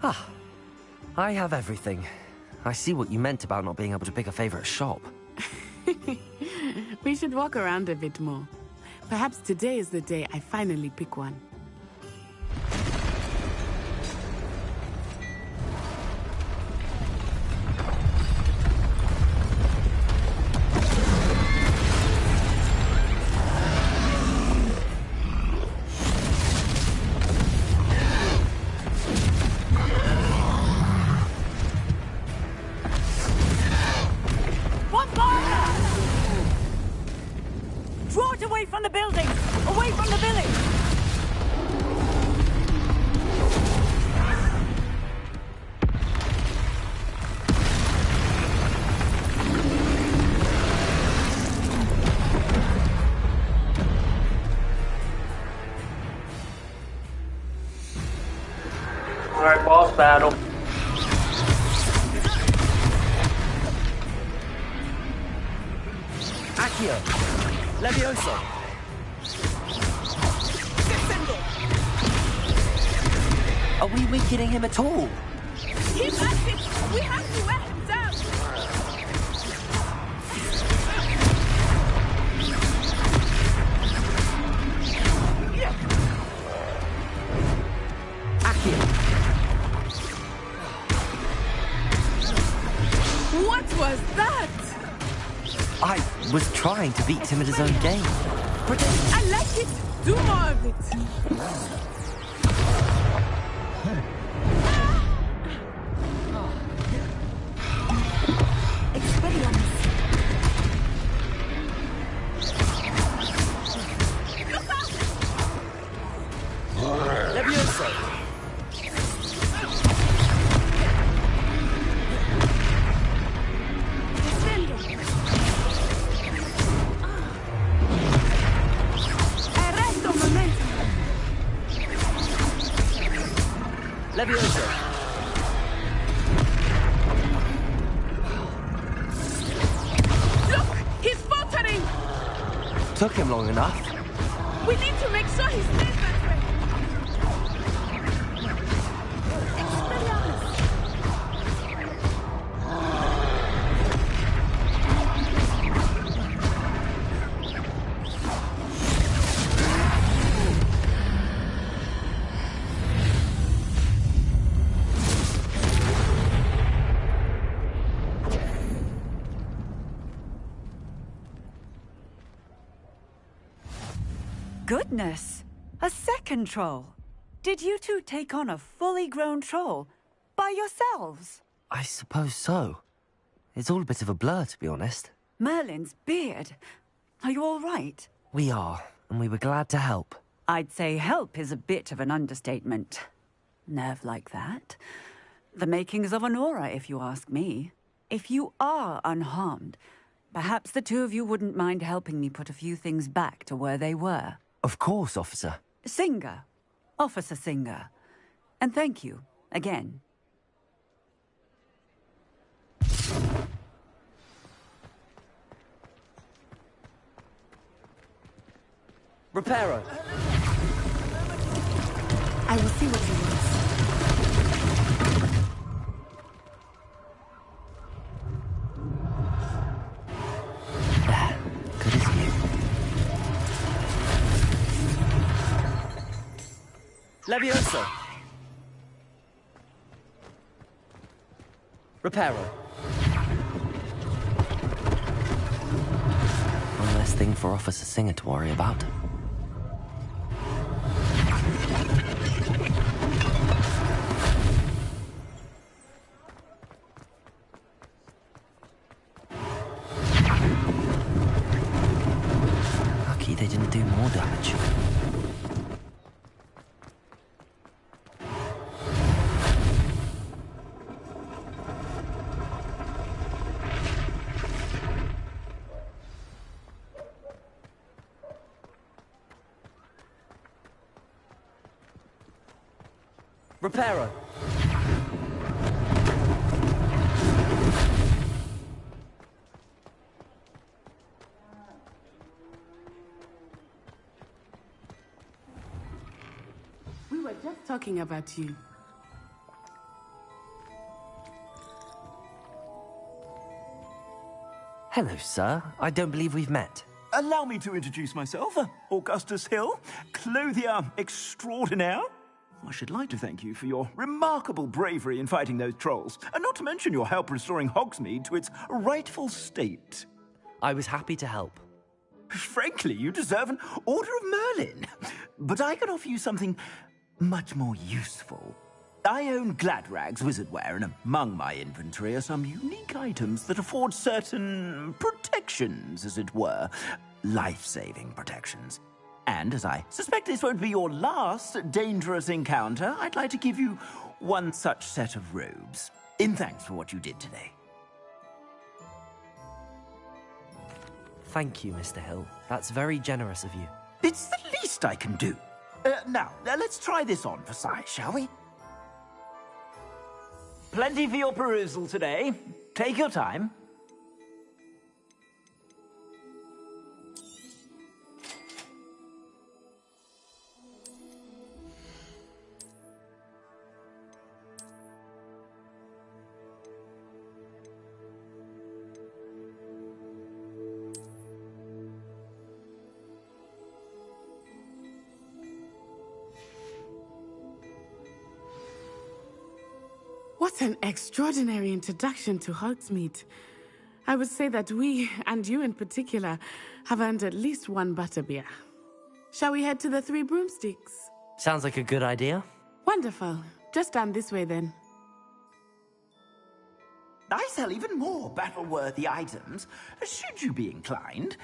Ah, I have everything. I see what you meant about not being able to pick a favorite shop. We should walk around a bit more. Perhaps today is the day I finally pick one. Draw it away from the building! Away from the village! Alright, boss battle. Accio! Levioso! Are we weakening him at all? Keep at it! We have to wear him down! Accio! What was that? I was trying to beat him at his own game. I like it! Do more of it! Levioso! Levioso! Look! He's faltering! Took him long enough. We need to make sure he stays that way! Goodness! A second troll! Did you two take on a fully grown troll? By yourselves? I suppose so. It's all a bit of a blur, to be honest. Merlin's beard. Are you all right? We are, and we were glad to help. I'd say help is a bit of an understatement. Nerve like that. The makings of an aura, if you ask me. If you are unharmed, perhaps the two of you wouldn't mind helping me put a few things back to where they were. Of course, officer. Singer. Officer Singer. And thank you, again. Reparo! I will see what he wants. Good as new. Levioso! Reparo. One less thing for Officer Singer to worry about. Lucky they didn't do more damage. Reparo. We were just talking about you. Hello, sir. I don't believe we've met. Allow me to introduce myself. Augustus Hill, clothier extraordinaire. I should like to thank you for your remarkable bravery in fighting those trolls, and not to mention your help restoring Hogsmeade to its rightful state. I was happy to help. Frankly, you deserve an Order of Merlin. But I can offer you something much more useful. I own Gladrag's wizardware, and among my inventory are some unique items that afford certain protections, as it were. Life-saving protections. And as I suspect this won't be your last dangerous encounter, I'd like to give you one such set of robes, in thanks for what you did today. Thank you, Mr. Hill. That's very generous of you. It's the least I can do. Now, let's try this on for size, shall we? Plenty for your perusal today. Take your time. What an extraordinary introduction to Hogsmeade. I would say that we, and you in particular, have earned at least one butterbeer. Shall we head to the Three Broomsticks? Sounds like a good idea. Wonderful. Just down this way then. I sell even more battle-worthy items. Should you be inclined,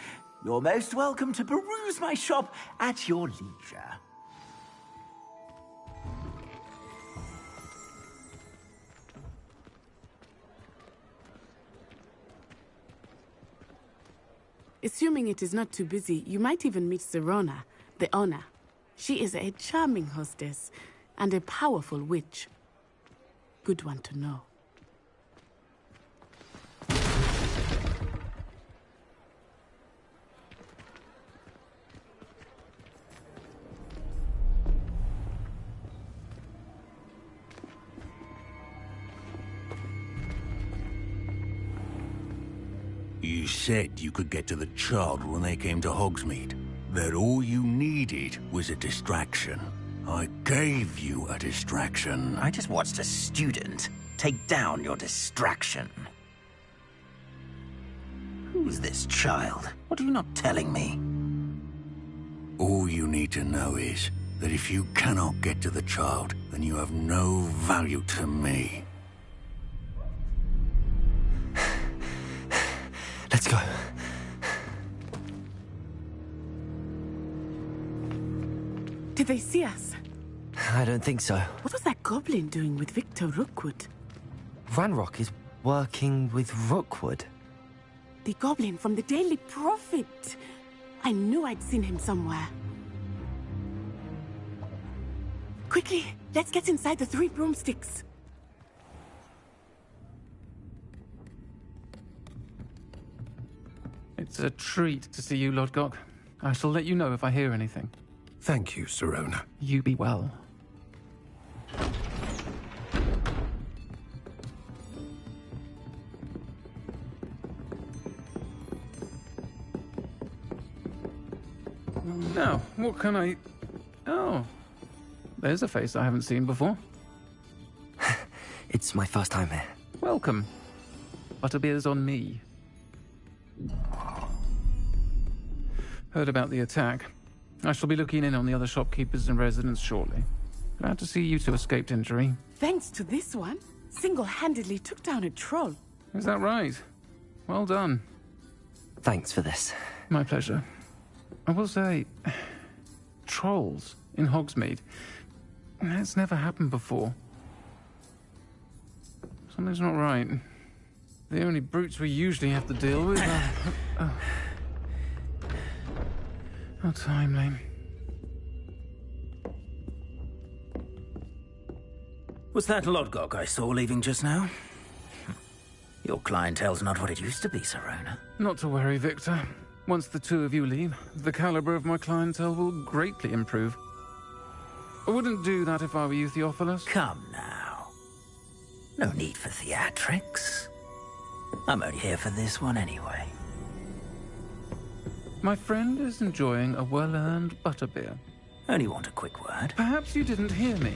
you're most welcome to peruse my shop at your leisure. Assuming it is not too busy, you might even meet Sirona, the owner. She is a charming hostess and a powerful witch. Good one to know. You said you could get to the child when they came to Hogsmeade. That all you needed was a distraction. I gave you a distraction. I just watched a student take down your distraction. Who's this child? What are you not telling me? All you need to know is that if you cannot get to the child, then you have no value to me. Let's go. Did they see us? I don't think so. What was that goblin doing with Victor Rookwood? Ranrock is working with Rookwood. The goblin from the Daily Prophet. I knew I'd seen him somewhere. Quickly, let's get inside the Three Broomsticks. It's a treat to see you, Lodgok. I shall let you know if I hear anything. Thank you, Sirona. You be well. Now, what can I... Oh, there's a face I haven't seen before. It's my first time here. Welcome. Butterbeer's on me. Heard about the attack. I shall be looking in on the other shopkeepers and residents shortly. Glad to see you two escaped injury. Thanks to this one, single-handedly took down a troll. Is that right? Well done. Thanks for this. My pleasure. I will say, trolls in Hogsmeade. That's never happened before. Something's not right. The only brutes we usually have to deal with are... How timely. Was that Lodgok I saw leaving just now? Your clientele's not what it used to be, Sirona. Not to worry, Victor. Once the two of you leave, the caliber of my clientele will greatly improve. I wouldn't do that if I were you, Theophilus. Come now. No need for theatrics. I'm only here for this one anyway. My friend is enjoying a well-earned butterbeer. Only want a quick word. Perhaps you didn't hear me.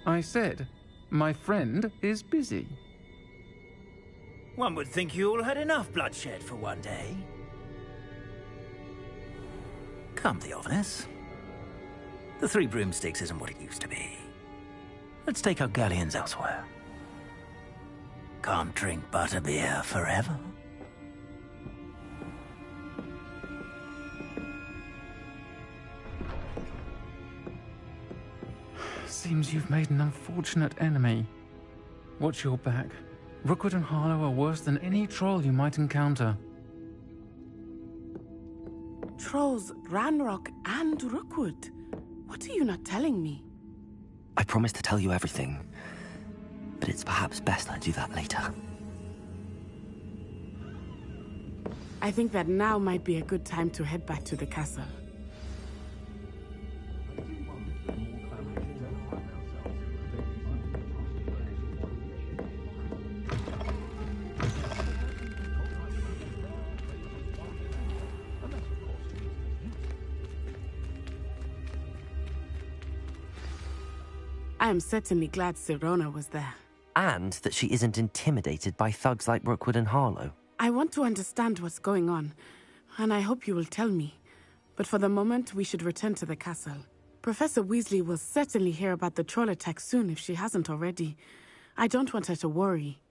I said, my friend is busy. One would think you all had enough bloodshed for one day. Come, Theophilus. The Three Broomsticks isn't what it used to be. Let's take our galleons elsewhere. Can't drink butterbeer forever. Seems you've made an unfortunate enemy. Watch your back. Rookwood and Harlow are worse than any troll you might encounter. Trolls, Ranrock, and Rookwood. What are you not telling me? I promised to tell you everything, but it's perhaps best I do that later. I think that now might be a good time to head back to the castle. I am certainly glad Sirona was there. And that she isn't intimidated by thugs like Rookwood and Harlow. I want to understand what's going on, and I hope you will tell me. But for the moment, we should return to the castle. Professor Weasley will certainly hear about the troll attack soon if she hasn't already. I don't want her to worry.